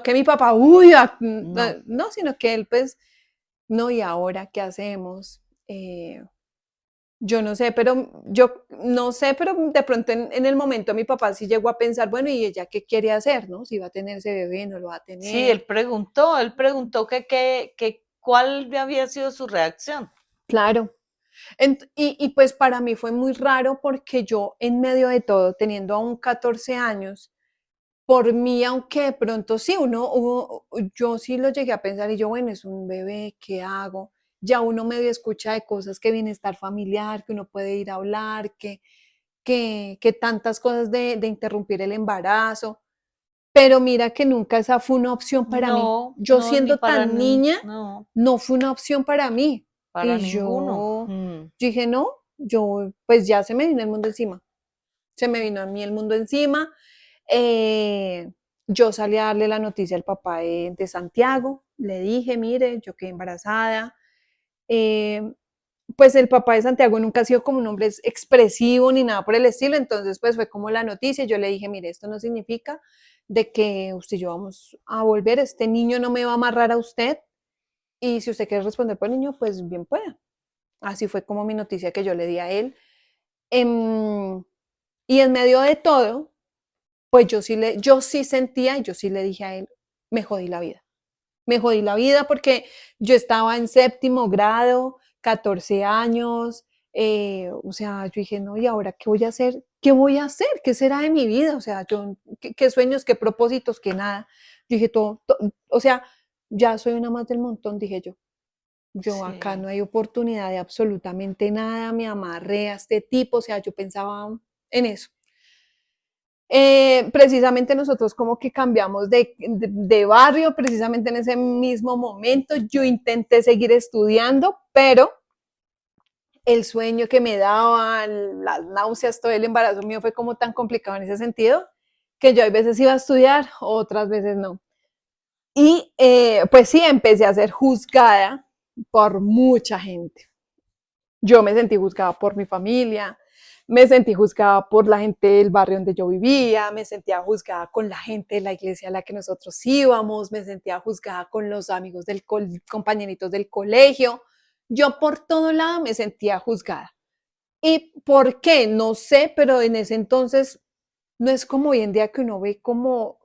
que mi papá, uy, no, No. no, sino que él pues, no, ¿y ahora qué hacemos? Yo no sé, pero yo no sé, pero de pronto en el momento mi papá sí llegó a pensar, bueno, ¿y ella qué quiere hacer, no? Si va a tener ese bebé, no lo va a Sí, tener. él preguntó que cuál había sido su reacción. Claro. Y pues para mí fue muy raro porque yo en medio de todo, teniendo aún 14 años, por mí, aunque de pronto sí, yo sí lo llegué a pensar y yo, bueno, es un bebé, ¿qué hago? Ya uno medio escucha de cosas que bienestar familiar, que uno puede ir a hablar, que tantas cosas de interrumpir el embarazo, pero mira que nunca esa fue una opción para mí. No, Yo no, ni siendo para tan niña, no, no fue una opción para mí. para Y ninguno. yo dije, no, yo pues ya se me vino el mundo encima. Se me vino a mí el mundo encima. Eh, yo salí a darle la noticia al papá de Santiago, le dije, mire, yo quedé embarazada. Eh, pues el papá de Santiago nunca ha sido como un hombre expresivo ni nada por el estilo, entonces pues fue como la noticia, yo le dije, mire, esto no significa de que usted y yo vamos a volver, este niño no me va a amarrar a usted y si usted quiere responder por el niño, pues bien pueda. Así fue como mi noticia que yo le di a él. Em, y en medio de todo, pues yo sí sentía y yo sí le dije a él, me jodí la vida. Me jodí la vida porque yo estaba en séptimo grado, 14 años, o sea, yo dije, no, ¿y ahora qué voy a hacer? ¿Qué voy a hacer? ¿Qué será de mi vida? O sea, ¿qué sueños, qué propósitos, qué nada? Yo dije, o sea, ya soy una más del montón, dije yo. Yo acá Sí. no hay oportunidad de absolutamente nada, me amarré a este tipo, o sea, yo pensaba en eso. Precisamente nosotros como que cambiamos de barrio, precisamente en ese mismo momento. Yo intenté seguir estudiando, pero el sueño que me daban, las náuseas, todo el embarazo mío fue como tan complicado en ese sentido, que yo a veces iba a estudiar, otras veces no. Y pues sí, empecé a ser juzgada por mucha gente. Yo me sentí juzgada por mi familia, me sentí juzgada por la gente del barrio donde yo vivía, me sentía juzgada con la gente de la iglesia a la que nosotros íbamos, me sentía juzgada con los amigos compañeritos del colegio. Yo por todo lado me sentía juzgada. ¿Y por qué? No sé, pero en ese entonces no es como hoy en día que uno ve como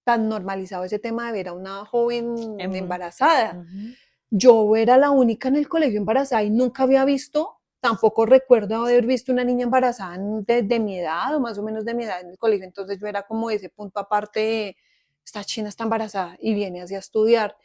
tan normalizado ese tema de ver a una joven Em, embarazada. ujú. Yo era la única en el colegio embarazada y nunca había visto, tampoco recuerdo haber visto una niña embarazada de mi edad o más o menos de mi edad en el colegio. Entonces yo era como ese punto aparte de, esta china está embarazada y viene así a estudiar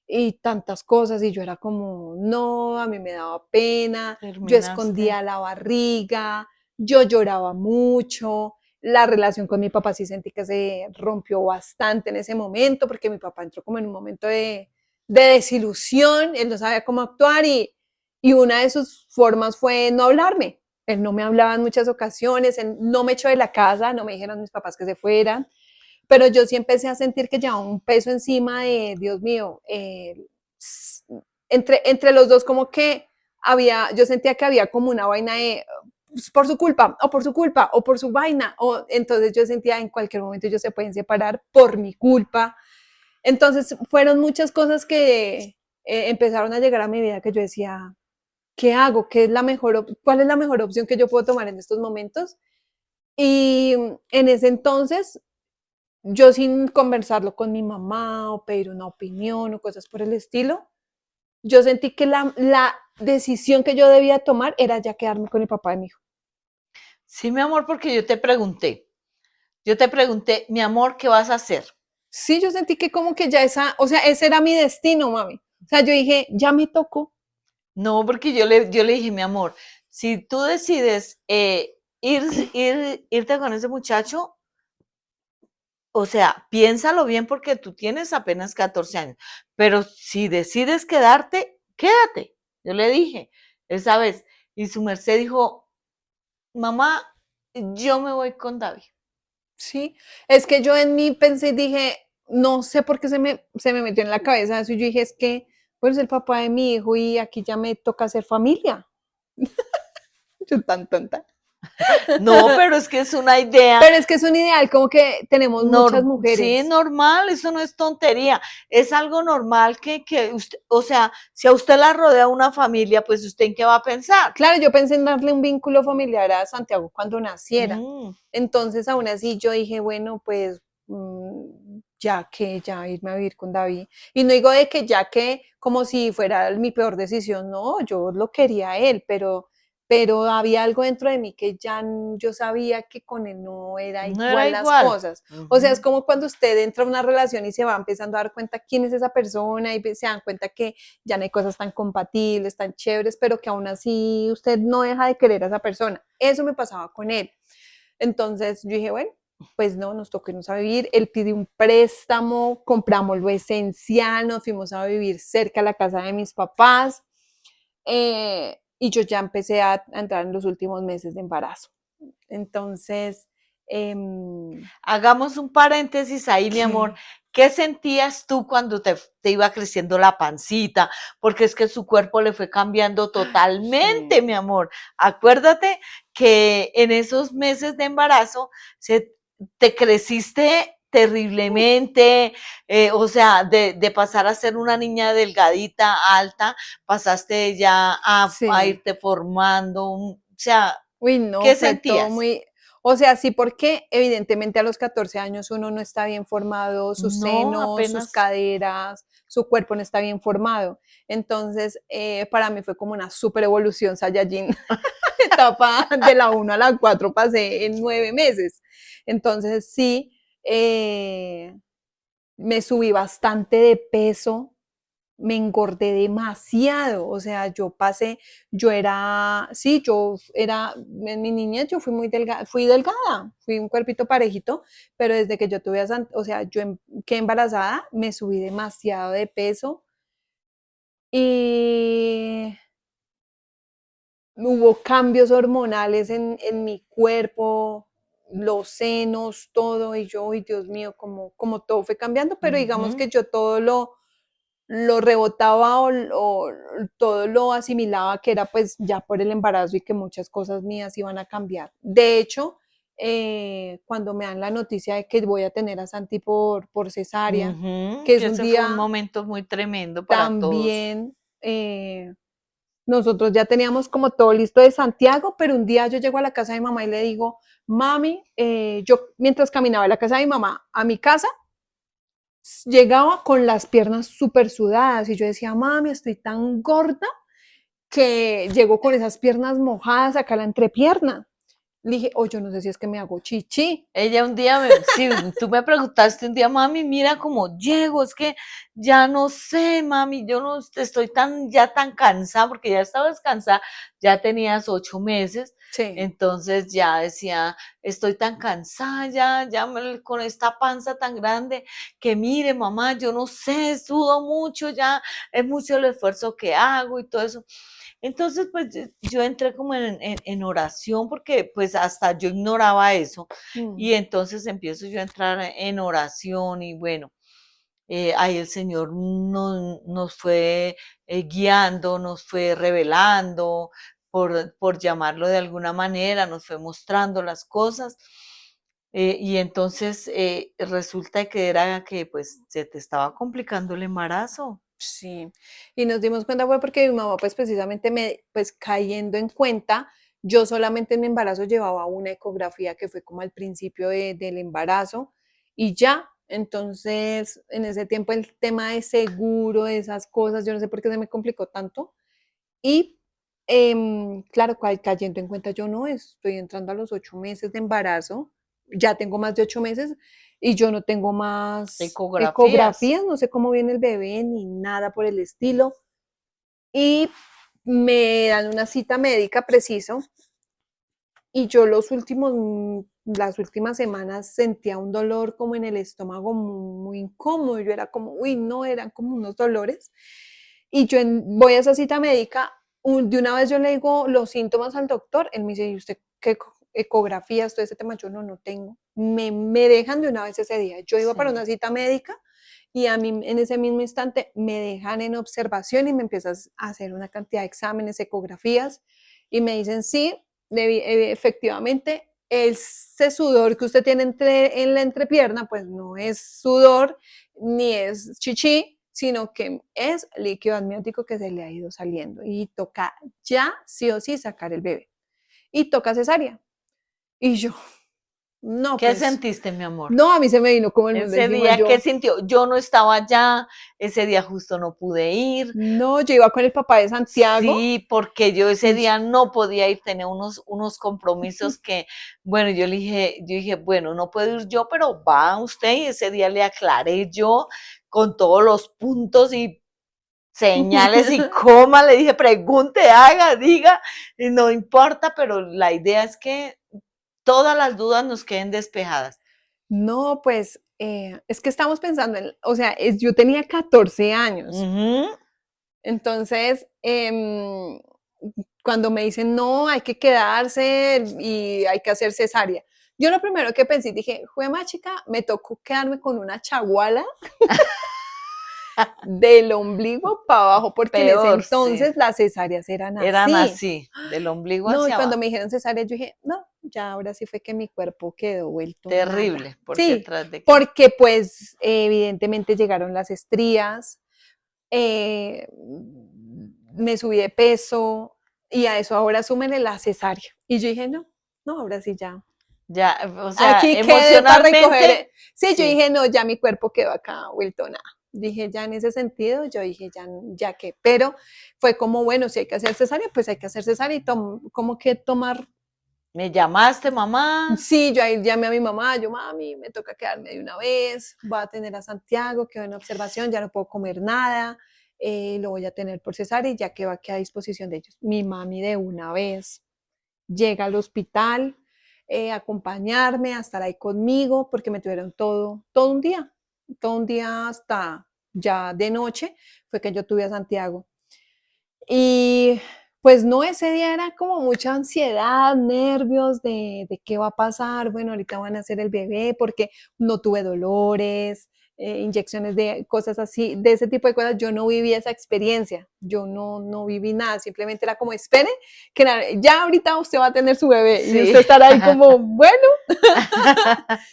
y tantas cosas y yo era como, no, a mí me daba pena, yo Terminaste. escondía la barriga, yo lloraba mucho. La relación con mi papá sí sentí que se rompió bastante en ese momento porque mi papá entró como en un momento de desilusión, él no sabía cómo actuar y una de sus formas fue no hablarme. Él no me hablaba en muchas ocasiones, él no me echó de la casa, no me dijeron mis papás que se fueran, pero yo sí empecé a sentir que llevaba un peso encima de, Dios mío, entre los dos como que yo sentía que había como una vaina de por su culpa, o por su culpa, o por su vaina, o entonces yo sentía en cualquier momento ellos se pueden separar por mi culpa, entonces fueron muchas cosas que empezaron a llegar a mi vida que yo decía, ¿qué hago? ¿Cuál es la mejor opción que yo puedo tomar en estos momentos? Y en ese entonces, yo sin conversarlo con mi mamá o pedir una opinión o cosas por el estilo, yo sentí que la decisión que yo debía tomar era ya quedarme con el papá de mi hijo. Sí, mi amor, porque yo te pregunté, mi amor, ¿qué vas a hacer? Sí, yo sentí que como que ya o sea, ese era mi destino, mami. O sea, yo dije, ya me tocó. No, porque yo le dije, mi amor, si tú decides irte con ese muchacho, o sea, piénsalo bien porque tú tienes apenas 14 años, pero si decides quedarte, quédate. Yo le dije esa vez, y su merced dijo, mamá, yo me voy con David. Sí, es que yo en mí pensé y dije, no sé por qué se me metió en la cabeza eso. Y yo dije, es que, pues el papá de mi hijo y aquí ya me toca hacer familia. Yo tan tonta. No, pero es que es una idea. Pero es que es un ideal como que tenemos muchas Sí, mujeres. normal, eso no es tontería, es algo normal que usted, o sea, si a usted la rodea una familia, pues usted en qué va a pensar. Claro, yo pensé en darle un vínculo familiar a Santiago cuando naciera. Mm, Entonces, aún así, yo dije, bueno, pues ya que ya irme a vivir con David. Y no digo de que ya que como si fuera mi peor decisión, no, yo lo quería a él, pero había algo dentro de mí que ya yo sabía que con él no era no era igual las igual. cosas. O sea, es Ujú. como cuando usted entra a una relación y se va empezando a dar cuenta quién es esa persona y se dan cuenta que ya no hay cosas tan compatibles, tan chéveres, pero que aún así usted no deja de querer a esa persona. Eso me pasaba con él. Entonces yo dije, bueno, pues no, nos tocó irnos a vivir. Él pidió un préstamo, compramos lo esencial, nos fuimos a vivir cerca de la casa de mis papás y yo ya empecé a entrar en los últimos meses de embarazo. Entonces, eh, Hagamos un paréntesis ahí, mi amor. ¿qué? ¿Qué sentías tú cuando te iba creciendo la pancita? Porque es que su cuerpo le fue cambiando totalmente, Sí. mi amor. Acuérdate que en esos meses de embarazo te creciste terriblemente, o sea, de pasar a ser una niña delgadita, alta, pasaste ya a Sí. irte formando, o sea, Uy, no, ¿qué fue todo sentías? muy, o sea, sí, porque evidentemente a los 14 años uno no está bien formado, sus No, senos, sus apenas. caderas, su cuerpo no está bien formado. Entonces, para mí fue como una super evolución Saiyajin. Etapa de la 1 a la 4 pasé en 9 meses. Entonces, sí, eh, me subí bastante de peso, me engordé demasiado, o sea, en mi niñez yo fui muy delgada, fui un cuerpito parejito, pero desde que yo tuve o sea, quedé embarazada, me subí demasiado de peso y hubo cambios hormonales en mi cuerpo, los senos, todo, y yo, ay Dios mío, como todo fue cambiando, pero digamos Ujú. que yo todo lo rebotaba o todo lo asimilaba que era pues ya por el embarazo y que muchas cosas mías iban a cambiar. De hecho, cuando me dan la noticia de que voy a tener a Santi por cesárea, Ujú, que es que un ese fue un día momento muy tremendo para todos. también, nosotros ya teníamos como todo listo de Santiago, pero un día yo llego a la casa de mi mamá y le digo, mami, yo mientras caminaba de la casa de mi mamá a mi casa, llegaba con las piernas súper sudadas y yo decía, mami, estoy tan gorda que llego con esas piernas mojadas acá a la entrepierna. Le dije, oh, yo no sé si es que me hago chichi. Ella un día, sí, tú me preguntaste un día, mami, mira cómo llego, es que ya no sé, mami, yo no estoy ya tan cansada, porque ya estabas cansada, ya tenías 8 meses, Sí. entonces ya decía, estoy tan cansada, con esta panza tan grande, que mire, mamá, yo no sé, sudo mucho, ya es mucho el esfuerzo que hago y todo eso. Entonces, pues yo entré como en oración porque pues hasta yo ignoraba eso Mm. y entonces empiezo yo a entrar en oración y bueno, ahí el Señor nos fue guiando, nos fue revelando, por llamarlo de alguna manera, nos fue mostrando las cosas. Y entonces resulta que era que pues se te estaba complicando el embarazo. Sí, y nos dimos cuenta fue porque mi mamá, pues precisamente pues cayendo en cuenta, yo solamente en mi embarazo llevaba una ecografía que fue como al principio del embarazo y ya, Entonces, en ese tiempo el tema de seguro, de esas cosas, yo no sé por qué se me complicó tanto. Y claro, cayendo en cuenta, yo no estoy entrando a los 8 meses de embarazo, ya tengo más de 8 meses y yo no tengo más Ecografías. ecografías, no sé cómo viene el bebé ni nada por el estilo. Y me dan una cita médica preciso y yo las últimas semanas sentía un dolor como en el estómago muy incómodo. Yo era como, uy, no, eran como unos dolores. Y voy a esa cita médica, de una vez yo le digo los síntomas al doctor, él me dice, ¿y usted qué ecografías, todo ese tema? Yo no tengo. Me dejan de una vez ese día. Yo iba para Sí. una cita médica y a mí en ese mismo instante me dejan en observación y me empiezas a hacer una cantidad de exámenes, ecografías y me dicen, sí, efectivamente, ese sudor que usted tiene en la entrepierna, pues no es sudor ni es chichi, sino que es líquido amniótico que se le ha ido saliendo y toca ya sí o sí sacar el bebé. Y toca cesárea. Y yo, no, ¿Qué pues, sentiste, mi amor? no, a mí se me vino como el mundo Ese encima. día, ¿qué Yo, sintió? Yo no estaba allá, ese día justo no pude ir. no, yo iba con el papá de Santiago. Sí, porque yo ese Y día no podía ir, tenía unos compromisos que, bueno, yo dije, bueno, no puedo ir yo, pero va usted, y ese día le aclaré yo con todos los puntos y señales y coma, le dije, pregunte, haga, diga, y no importa, pero la idea es que todas las dudas nos queden despejadas. no, pues, es que estamos pensando o sea, yo tenía 14 años. Ujú. Entonces, cuando me dicen, no, hay que quedarse y hay que hacer cesárea, yo lo primero que pensé, dije, juema chica, me tocó quedarme con una chaguala del ombligo para abajo, porque en ese Peor, sí. entonces las cesáreas eran Eran así. así, del ombligo No, y hacia cuando abajo. me dijeron cesárea, yo dije, no, ya ahora sí fue que mi cuerpo quedó vuelto nada. Terrible, porque Sí, tras de que porque pues evidentemente llegaron las estrías, eh, me subí de peso y a eso ahora súmenle la cesárea. Y yo dije, no, no, ahora sí ya. ya, o sea, Aquí quedé para recoger. emocionalmente, Sí, yo sí, dije, no, ya mi cuerpo quedó acá vuelto nada. Dije, ya en ese sentido, yo dije, ya que, pero fue como, bueno, si hay que hacer cesárea, pues hay que hacer cesárea y como que tomar. me llamaste, mamá, Sí, yo ahí llamé a mi mamá, yo, mami, me toca quedarme de una vez, voy a tener a Santiago, quedo en observación, ya no puedo comer nada, lo voy a tener por cesárea y ya que va a quedar a disposición de ellos. Mi mami de una vez llega al hospital, a acompañarme, a estar ahí conmigo, porque me tuvieron todo un día hasta ya de noche, fue que yo tuve a Santiago. Y pues no, ese día era como mucha ansiedad, nervios de qué va a pasar. Bueno, ahorita van a hacer el bebé porque no tuve dolores, inyecciones de cosas así, de ese tipo de cosas. Yo no viví esa experiencia, yo no viví nada, simplemente era como espere que ya ahorita usted va a tener su bebé y sí. usted estará ahí como, bueno,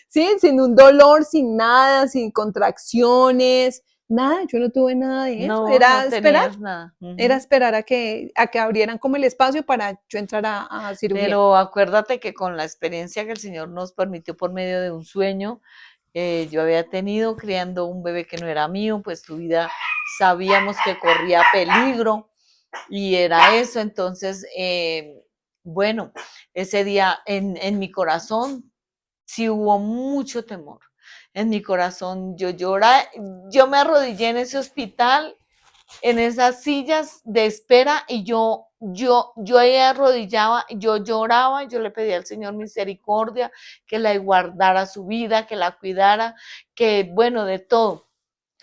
sí, sin un dolor, sin nada, sin contracciones, nada, yo no tuve nada de eso, No, no tenías nada. era Ujú. esperar a que abrieran como el espacio para yo entrar a cirugía. Pero acuérdate que con la experiencia que el Señor nos permitió por medio de un sueño, yo había tenido criando un bebé que no era mío, pues tu vida sabíamos que corría peligro y era eso. Entonces, bueno, ese día en mi corazón sí hubo mucho temor. En mi corazón yo lloraba, yo me arrodillé en ese hospital, en esas sillas de espera y yo ahí arrodillaba, yo lloraba, yo le pedía al Señor misericordia, que la guardara su vida, que la cuidara, que bueno, de todo.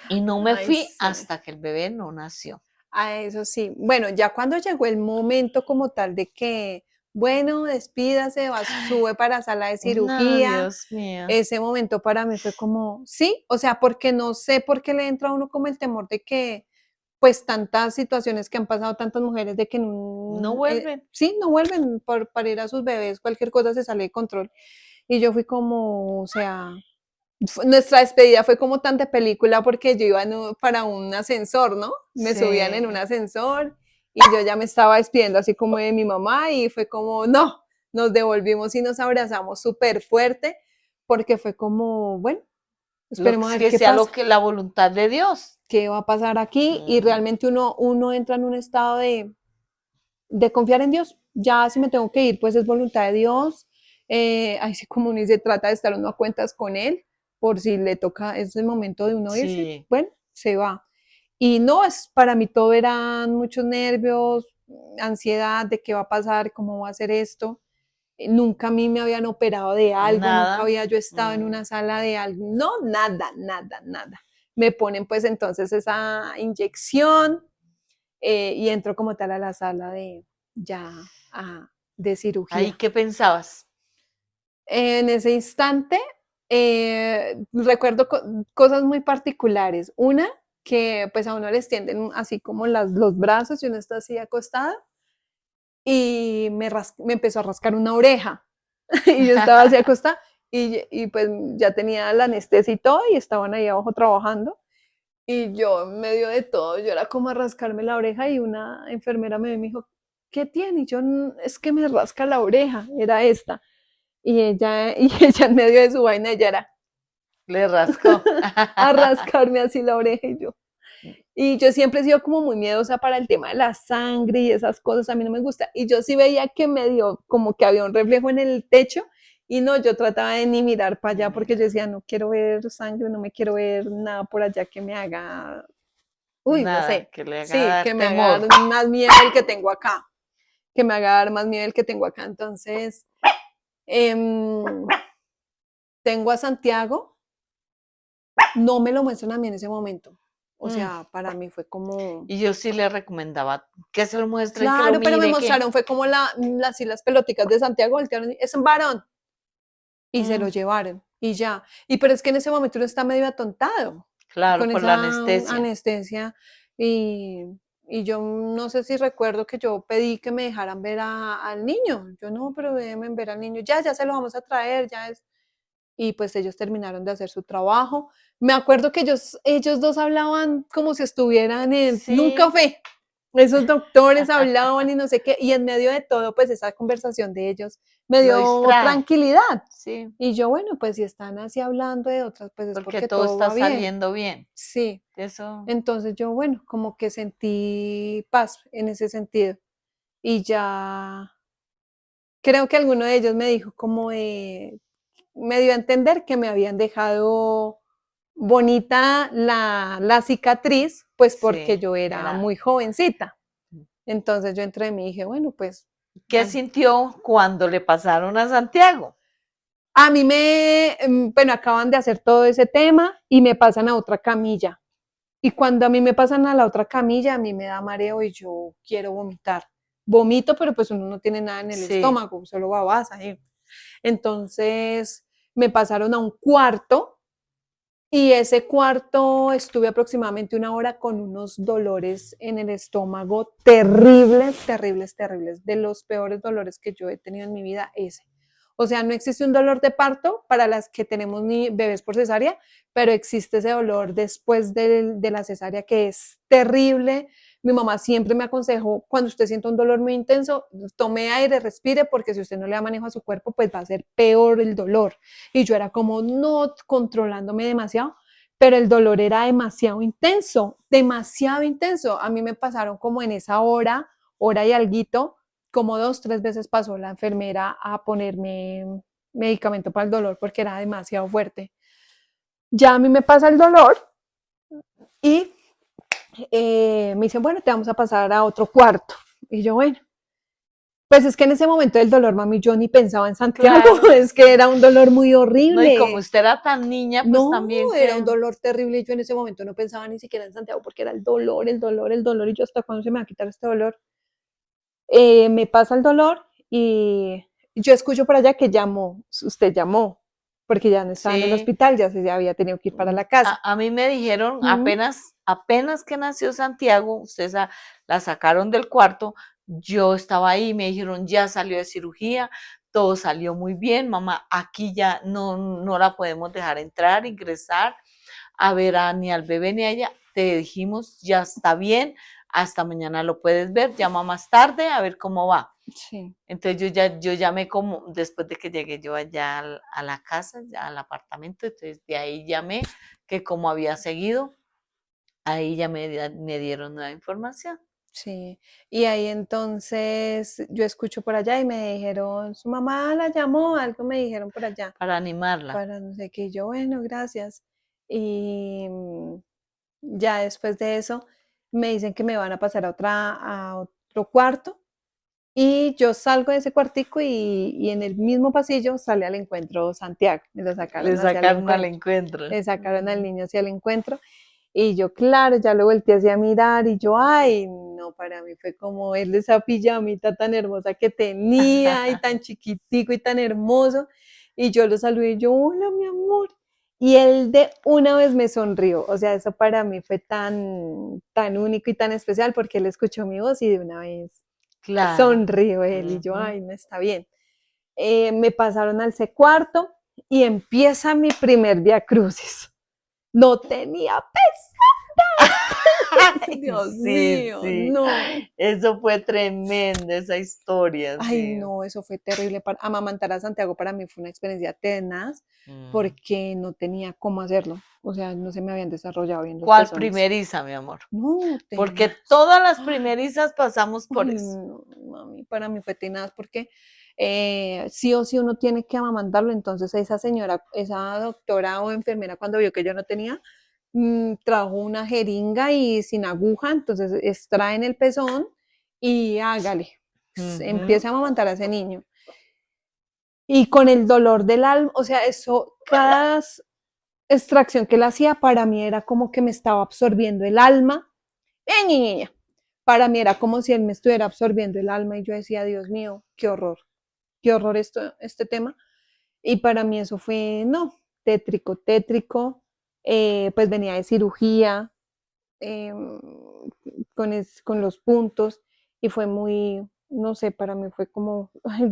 Y no me Ay, fui sí. hasta que el bebé no nació. Eso sí. Bueno, ya cuando llegó el momento como tal de que, bueno, despídase, sube para sala de No, cirugía, Dios mío. ese momento para mí fue como, sí, o sea, porque no sé por qué le entra a uno como el temor de que, pues tantas situaciones que han pasado tantas mujeres de que No vuelven. sí, no vuelven para ir a sus bebés, cualquier cosa se sale de control. Y yo fui como, o sea, nuestra despedida fue como tan de película porque yo iba para un ascensor, ¿no? Me subían en un Sí. ascensor y yo ya me estaba despidiendo así como de mi mamá y fue como, no, nos devolvimos y nos abrazamos súper fuerte porque fue como, bueno, esperemos a ver que qué sea pasa, la voluntad de Dios. qué va a pasar aquí y Mm, realmente uno entra en un estado de confiar en Dios. Ya si me tengo que ir, pues es voluntad de Dios. Ahí sí como uno dice, trata de estar uno a cuentas con Él, por si le toca, es el momento de uno irse, sí, bueno, se va. Y no, para mí todo eran muchos nervios, ansiedad de qué va a pasar, cómo va a ser esto. Nunca a mí me habían operado de algo, nunca nada. había yo estado en Mm, una sala de algo, no, nada, nada, nada. Me ponen pues entonces esa inyección, y entro como tal a la sala de ya de ¿Ahí cirugía. qué pensabas? En ese instante recuerdo cosas muy particulares. Una, que pues a uno le extienden así como los brazos y uno está así acostada y me empezó a rascar una oreja y yo estaba así acostada y pues ya tenía la anestesia y todo y estaban ahí abajo trabajando. Y yo, en medio de todo, yo era como a rascarme la oreja y una enfermera me dijo, ¿qué tiene? Y yo, es que me rasca la oreja, era esta. Y ella en medio de su vaina, ella era Le rascó. a rascarme así la oreja y yo. Y yo siempre he sido como muy miedosa para el tema de la sangre y esas cosas, a mí no me gusta. Y yo sí veía que me dio como que había un reflejo en el techo y no, yo trataba de ni mirar para allá porque yo decía, no quiero ver sangre, no me quiero ver nada por allá que me haga, uy, no Nada, sé, que le haga sí, dar que me haga temor. dar más miedo el que tengo acá, que me haga dar más miedo el que tengo acá. Entonces, em, tengo a Santiago, no me lo muestran a mí en ese momento. O Mm, sea, para mí fue como, y yo sí le recomendaba que se lo muestren, que lo claro, pero me mire, que... mostraron, fue como las peloticas de Santiago, voltearon es un varón, y se lo Mm, llevaron, y ya. Y pero es que en ese momento uno está medio atontado, claro, con por la esa anestesia. anestesia, y, y yo no sé si recuerdo que yo pedí que me dejaran ver al niño. Yo no, pero déjenme ver al niño, ya se lo vamos a traer, ya es. Y pues ellos terminaron de hacer su trabajo. Me acuerdo que ellos dos hablaban como si estuvieran en un Sí, café. Esos doctores hablaban y no sé qué, y en medio de todo, pues esa conversación de ellos me lo dio distrae. tranquilidad. Sí, Y yo, bueno, pues si están así hablando de otras, pues es porque porque todo todo está va bien. saliendo bien. Sí. Eso, Entonces yo, bueno, como que sentí paz en ese sentido. Y ya creo que alguno de ellos me dijo como me dio a entender que me habían dejado bonita la cicatriz, pues porque sí, yo era era. muy jovencita. Entonces yo entré y me dije, bueno, pues ¿Qué sintió cuando le pasaron a Santiago? a mí bueno, acaban de hacer todo ese tema y me pasan a otra camilla. Y cuando a mí me pasan a la otra camilla, a mí me da mareo y yo quiero vomitar. Vomito, pero pues uno no tiene nada en el Sí, estómago, solo babas ahí. Entonces me pasaron a un cuarto y ese cuarto estuve aproximadamente una hora con unos dolores en el estómago terribles, terribles, terribles, de los peores dolores que yo he tenido en mi vida, ese. O sea, no existe un dolor de parto para las que tenemos ni bebés por cesárea, pero existe ese dolor después de la cesárea que es terrible. Mi mamá siempre me aconsejó, cuando usted sienta un dolor muy intenso, tome aire, respire, porque si usted no le da manejo a su cuerpo, pues va a ser peor el dolor. Y yo era como no controlándome demasiado, pero el dolor era demasiado intenso, demasiado intenso. A mí me pasaron como en esa hora y alguito, como 2, 3 veces pasó la enfermera a ponerme medicamento para el dolor porque era demasiado fuerte. Ya a mí me pasa el dolor y me dicen, bueno, te vamos a pasar a otro cuarto. Y yo, bueno, pues es que en ese momento del dolor, mami, yo ni pensaba en Santiago, claro. es que era un dolor muy No, y como horrible. usted era tan niña, pues No, también era un que dolor terrible y yo en ese momento no pensaba ni siquiera en Santiago porque era el dolor, el dolor, el dolor y yo hasta cuándo se me va a quitar este dolor. Me pasa el dolor y yo escucho por allá que llamó, usted llamó, porque ya no estaba en el sí. hospital, ya había tenido que ir para la casa. A mí me dijeron, Mm. apenas que nació Santiago, ustedes la sacaron del cuarto, yo estaba ahí, me dijeron, ya salió de cirugía, todo salió muy bien, mamá, aquí ya no la podemos dejar entrar, ingresar, a ver ni al bebé ni a ella, te dijimos, ya está bien, hasta mañana lo puedes ver, llama más tarde a ver cómo va. Sí, Entonces yo llamé como, después de que llegué yo allá a la casa, ya al apartamento, entonces de ahí llamé, que como había seguido, ahí ya me dieron nueva información sí. Y ahí entonces yo escucho por allá y me dijeron, su mamá la llamó, algo me dijeron por allá, para animarla. para no sé qué, y yo, bueno, gracias. Y ya después de eso me dicen que me van a pasar a otro cuarto y yo salgo de ese cuartico y en el mismo pasillo sale al encuentro Santiago, me lo Le sacaron hacia el sacaron al encuentro, encuentro. le sacaron al niño hacia el encuentro y yo, claro, ya lo volteé hacia mirar y yo, ay, no, para mí fue como él esa pijamita tan hermosa que tenía y tan chiquitico y tan hermoso. Y yo lo saludé y yo, hola, mi amor. Y él de una vez me sonrió. O sea, eso para mí fue tan, tan único y tan especial porque él escuchó mi voz y de una vez Claro. sonrió él y yo, Ujú. ay, no está bien. Me pasaron al C cuarto y empieza mi primer Via Crucis. No tenía Ay, Dios sí, mío, sí. no. Eso fue tremendo, esa historia, Ay, sí. no, eso fue terrible. Amamantar a Santiago para mí fue una experiencia tenaz Mm. porque no tenía cómo hacerlo. O sea, no se me habían desarrollado bien los ¿Cuál pezones. primeriza, mi amor? No, Porque tenaz. todas las Ay, primerizas pasamos por ay, eso. no, mami, para mí fue tenaz porque sí o sí uno tiene que amamantarlo. Entonces esa señora, esa doctora o enfermera cuando vio que yo no tenía, trajo una jeringa y sin aguja, entonces extraen el pezón y hágale, Ujú. empieza a amamantar a ese niño. Y con el dolor del alma, o sea, eso, cada extracción que él hacía para mí era como que me estaba absorbiendo el alma. Niña. Para mí era como si él me estuviera absorbiendo el alma y yo decía, Dios mío, qué horror esto, este tema. Y para mí eso fue, no, tétrico, tétrico. Pues venía de cirugía, eh, con los puntos y fue muy, no sé, para mí fue como, ay,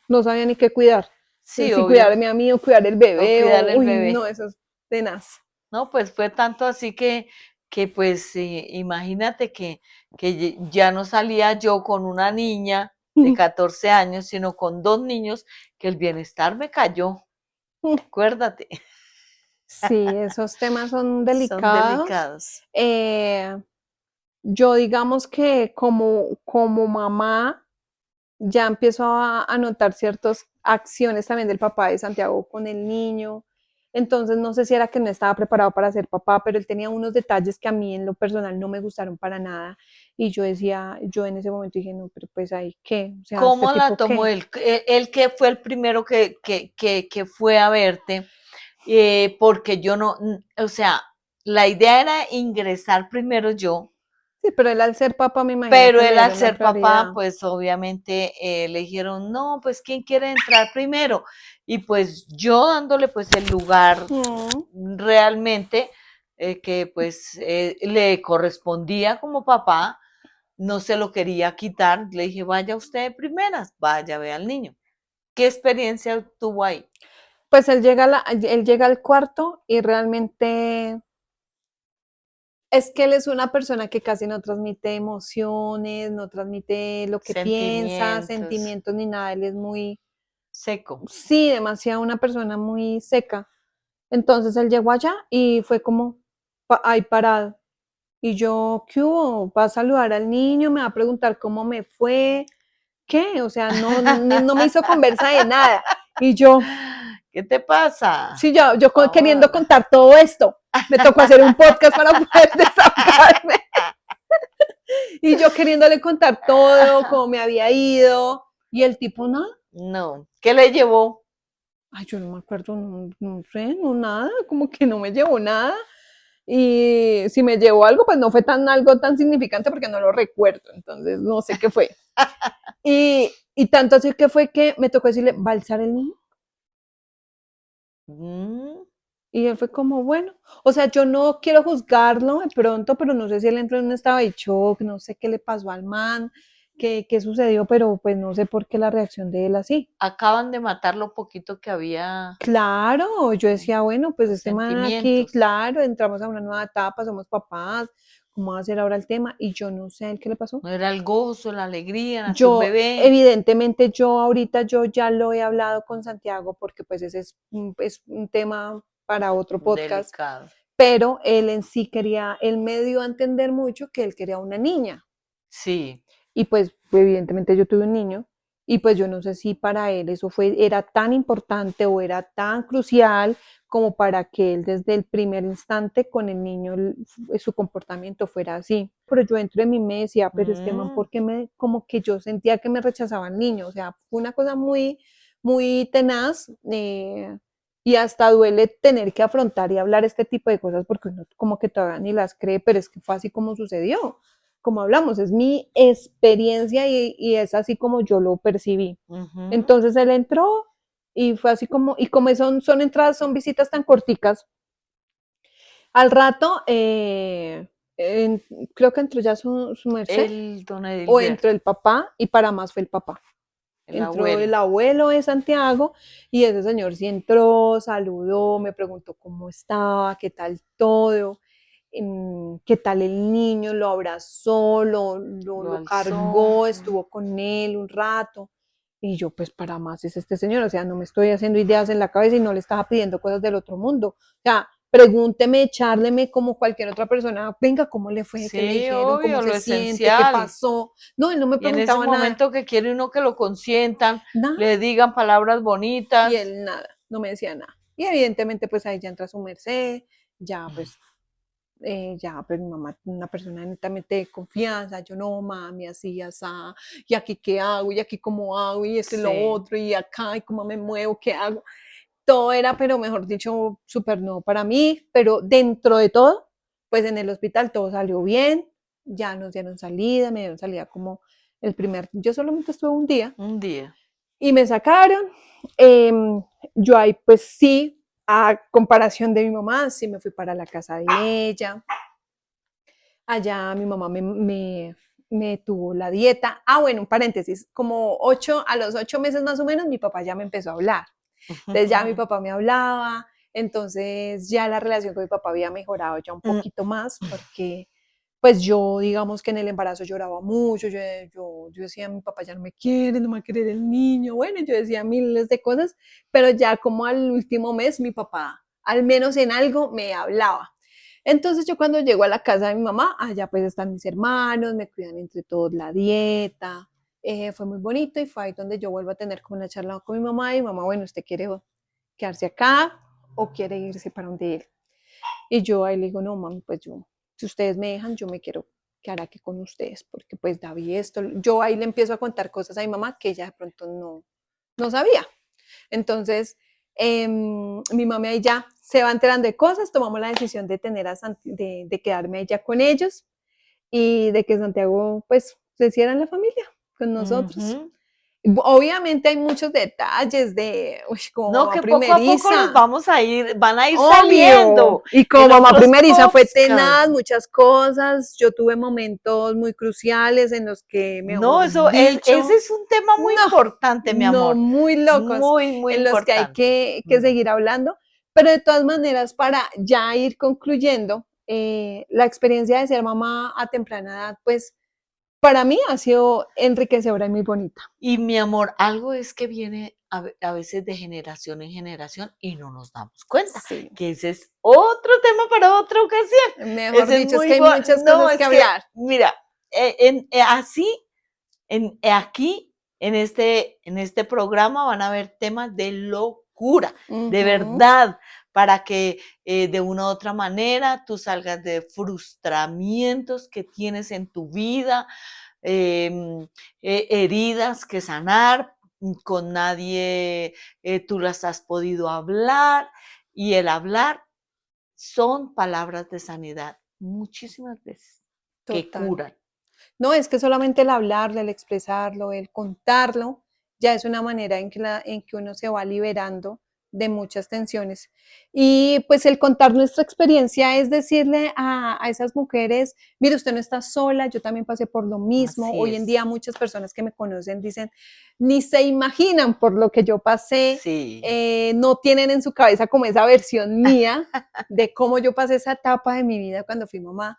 no sabía ni qué cuidar. Sí, Si obvio. cuidarme a mí o cuidar el O bebé cuidar o, el uy, bebé. no, eso es tenaz. No, pues fue tanto así que pues imagínate que ya no salía yo con una niña de 14 años, sino con dos niños, que el bienestar me cayó, acuérdate, Sí, esos temas son son delicados. delicados. Eh, yo digamos que como mamá ya empiezo a notar ciertas acciones también del papá de Santiago con el niño. Entonces no sé si era que no estaba preparado para ser papá, pero él tenía unos detalles que a mí en lo personal no me gustaron para nada. Y yo decía, yo en ese momento dije, no, pero pues ahí qué, o sea, este ¿Cómo la tipo tomó qué. él? Él que fue el primero que fue a verte, porque yo no, o sea, la idea era ingresar primero yo. Sí, pero él al ser papá me imagino Pero que le él al dieron la ser papá, prioridad. pues obviamente le dijeron, no, pues ¿quién quiere entrar primero? Y pues yo dándole pues el lugar Mm, realmente que pues le correspondía como papá, no se lo quería quitar, le dije, vaya usted de primeras, vaya, ve al niño. ¿Qué experiencia tuvo ahí? pues él llega al cuarto y realmente es que él es una persona que casi no transmite emociones, no transmite lo que piensa, Sentimientos, sentimientos ni nada. Él es muy, seco. sí, demasiado una persona muy seca. Entonces él llegó allá y fue como ahí parado. Y yo, ¿qué hubo? Va a saludar al niño, me va a preguntar cómo me fue, ¿qué? O sea, no me hizo conversa de nada. Y yo, ¿Qué te pasa? sí, yo Por queriendo favor. contar todo esto. Me tocó hacer un podcast para poder desahogarme. Y yo queriéndole contar todo, cómo me había ido. Y el tipo, nada. No, ¿qué le llevó? Ay, yo no me acuerdo, no sé, no nada, como que no me llevó nada. Y si me llevó algo, pues no fue tan algo tan significante porque no lo recuerdo, entonces no sé qué fue. Y tanto así que fue que me tocó decirle, ¿va a alzar el niño? Mm, Y él fue como, bueno, o sea, yo no quiero juzgarlo de pronto, pero no sé si él entró en un estado de shock, no sé qué le pasó al man, qué sucedió, pero pues no sé por qué la reacción de él así. acaban de matar lo poquito que había Claro, yo decía, bueno, pues este man aquí, sentimientos. claro, entramos a una nueva etapa, somos papás, ¿cómo va a ser ahora el tema? Y yo no sé a él qué le pasó. No era el gozo, la alegría, nació un Yo, bebé evidentemente, ahorita yo ya lo he hablado con Santiago porque pues ese es un tema para otro podcast, delicado. pero él en sí él me dio a entender mucho que él quería una niña. Sí. Y pues evidentemente yo tuve un niño y pues yo no sé si para él era tan importante o era tan crucial como para que él desde el primer instante con el niño su comportamiento fuera así. Pero yo dentro de mí me decía, pero este man, ¿por qué como que yo sentía que me rechazaba el niño? O sea, fue una cosa muy, muy tenaz. Y hasta duele tener que afrontar y hablar este tipo de cosas porque uno como que todavía ni las cree, pero es que fue así como sucedió. Como hablamos, es mi experiencia y es así como yo lo percibí. Entonces él entró y fue así como, y como son entradas, son visitas tan corticas, al rato, creo que entró ya su merced, El don o entró Edilberto, el papá, y para más fue el papá. el Entró el abuelo. abuelo de Santiago y ese señor sí entró, saludó, me preguntó cómo estaba, qué tal todo, qué tal el niño, lo abrazó, Lo lo alzó. cargó, estuvo con él un rato. Y yo, pues para más es este señor, o sea, no me estoy haciendo ideas en la cabeza y no le estaba pidiendo cosas del otro mundo. O sea, pregúnteme, charleme como cualquier otra persona, venga, ¿cómo le fue? ¿Qué le Sí, dijeron? ¿Cómo obvio, se lo siente? ¿Qué esencial. pasó? No, él no me Y en ese preguntaba nada, momento que quiere uno que lo consientan, nada. le digan palabras Y bonitas. él nada, no me decía nada. Y evidentemente pues ahí ya entra su merced, ya pues mi mamá, una persona netamente de confianza, yo no, mami, así, así, y aquí qué hago, y aquí cómo hago, y esto y lo Sí. otro, y acá, y cómo me muevo, qué hago. Todo era, pero mejor dicho, súper nuevo para mí, pero dentro de todo, pues en el hospital todo salió bien, ya nos dieron salida, me dieron salida como yo solamente estuve un día, Un día. y me sacaron. Yo ahí pues sí, a comparación de mi mamá, sí me fui para la casa de ella. Allá mi mamá me tuvo la dieta. Ah, bueno, un paréntesis, a los 8 meses más o menos, mi papá ya me empezó a hablar. Entonces ya mi papá me hablaba, entonces ya la relación con mi papá había mejorado ya un poquito más porque pues yo, digamos que en el embarazo lloraba mucho, yo decía, mi papá ya no me quiere, no me va a querer el niño, bueno, yo decía miles de cosas, pero ya como al último mes mi papá, al menos en algo, me hablaba. Entonces yo cuando llego a la casa de mi mamá, allá pues están mis hermanos, me cuidan entre todos la dieta, fue muy bonito y fue ahí donde yo vuelvo a tener como una charla con mi mamá y mamá, bueno, ¿usted quiere quedarse acá o quiere irse para donde él? Y yo ahí le digo, no, mami, pues si ustedes me dejan, yo me quiero quedar aquí con ustedes, porque pues David, yo ahí le empiezo a contar cosas a mi mamá que ella de pronto no sabía. Entonces, mi mamá ahí ya se va enterando de cosas, tomamos la decisión de de quedarme allá con ellos y de que Santiago pues se hiciera en la familia con nosotros. Obviamente hay muchos detalles como No, mamá que poco a poco los primeriza, van a ir obvio. saliendo Y como en mamá otros primeriza fue podcasts. tenaz, muchas cosas. Yo tuve momentos muy cruciales en los que, No, mejor ese dicho, es un tema muy no, importante, mi no, amor. muy locos, Muy, muy en los que hay importante. que seguir hablando. Pero de todas maneras, para ya ir concluyendo, la experiencia de ser mamá a temprana edad, pues para mí ha sido enriquecedora y muy bonita. Y mi amor, algo es que viene a veces de generación en generación y no nos damos cuenta, Sí, que ese es otro tema para otra ocasión. mejor Ese es dicho, es que muy hay bueno. muchas No, cosas que es que, hablar. mira, así, aquí, en este programa van a haber temas de locura, de Ujú. verdad, para que de una u otra manera tú salgas de frustramientos que tienes en tu vida, heridas que sanar, con nadie tú las has podido hablar, y el hablar son palabras de sanidad muchísimas veces que Total. curan. No, es que solamente el hablarlo, el expresarlo, el contarlo, ya es una manera en que uno se va liberando de muchas tensiones. Y pues el contar nuestra experiencia es decirle a esas mujeres, mire, usted no está sola, yo también pasé por lo mismo. Así Hoy en es. día muchas personas que me conocen dicen, ni se imaginan por lo que yo pasé, Sí. no tienen en su cabeza como esa versión mía de cómo yo pasé esa etapa de mi vida cuando fui mamá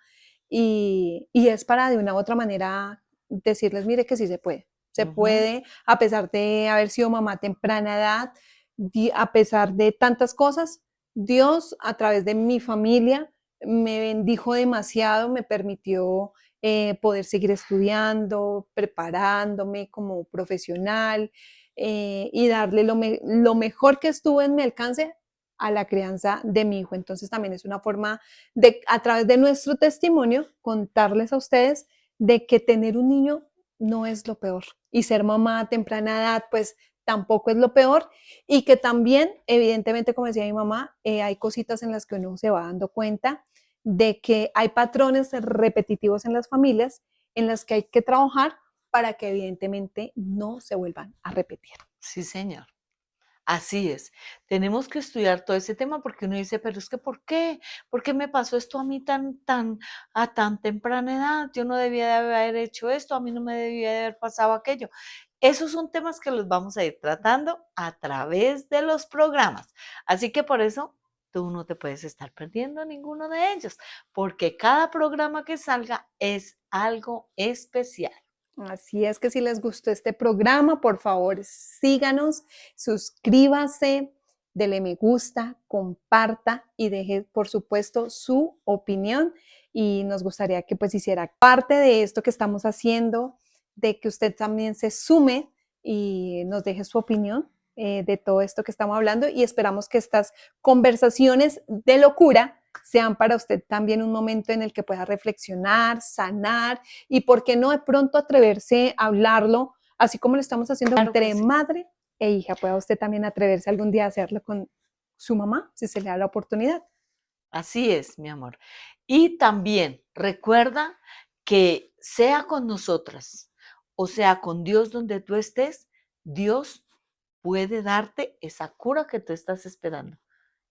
y es para de una u otra manera decirles, mire que sí se puede. Se puede, a pesar de haber sido mamá a temprana edad, a pesar de tantas cosas, Dios a través de mi familia me bendijo demasiado, me permitió poder seguir estudiando, preparándome como profesional y darle lo mejor que estuvo en mi alcance a la crianza de mi hijo. Entonces también es una forma de, a través de nuestro testimonio, contarles a ustedes de que tener un niño no es lo peor y ser mamá a temprana edad, pues tampoco es lo peor y que también, evidentemente, como decía mi mamá, hay cositas en las que uno se va dando cuenta de que hay patrones repetitivos en las familias en las que hay que trabajar para que evidentemente no se vuelvan a repetir. Sí, señor. Así es. Tenemos que estudiar todo ese tema porque uno dice, pero es que ¿por qué? ¿Por qué me pasó esto a mí a tan temprana edad? Yo no debía de haber hecho esto, a mí no me debía de haber pasado aquello. Esos son temas que los vamos a ir tratando a través de los programas. Así que por eso tú no te puedes estar perdiendo ninguno de ellos, porque cada programa que salga es algo especial. Así es que si les gustó este programa, por favor síganos, suscríbase, dele me gusta, comparta y deje, por supuesto, su opinión. Y nos gustaría que pues hiciera parte de esto que estamos haciendo, de que usted también se sume y nos deje su opinión de todo esto que estamos hablando. Y esperamos que estas conversaciones de locura sean para usted también un momento en el que pueda reflexionar, sanar y por qué no de pronto atreverse a hablarlo, así como lo estamos haciendo Claro que entre sí. madre e hija. Pueda usted también atreverse algún día a hacerlo con su mamá, si se le da la oportunidad. Así es, mi amor. Y también recuerda que sea con nosotras o sea con Dios donde tú estés, Dios puede darte esa cura que tú estás esperando.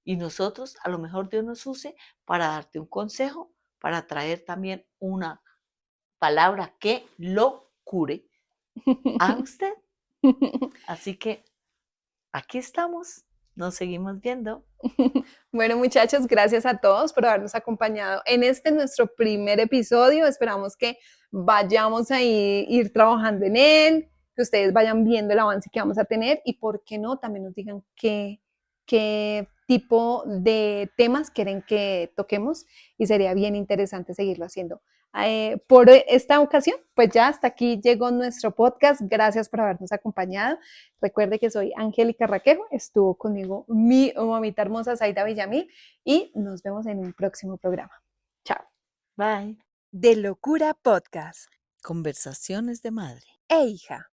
Y nosotros, a lo mejor Dios nos use para darte un consejo, para traer también una palabra que lo cure a usted. Así que aquí estamos, nos seguimos viendo. Bueno, muchachos, gracias a todos por habernos acompañado en este nuestro primer episodio. Esperamos que vayamos a ir trabajando en él, que ustedes vayan viendo el avance que vamos a tener y, ¿por qué no? También nos digan qué tipo de temas quieren que toquemos y sería bien interesante seguirlo haciendo. Por esta ocasión, pues ya hasta aquí llegó nuestro podcast. Gracias por habernos acompañado. Recuerde que soy Angélica Raquejo, estuvo conmigo mi mamita hermosa Zaida Villamil y nos vemos en un próximo programa. Chao. Bye. De Locura Podcast. Conversaciones de madre E hija.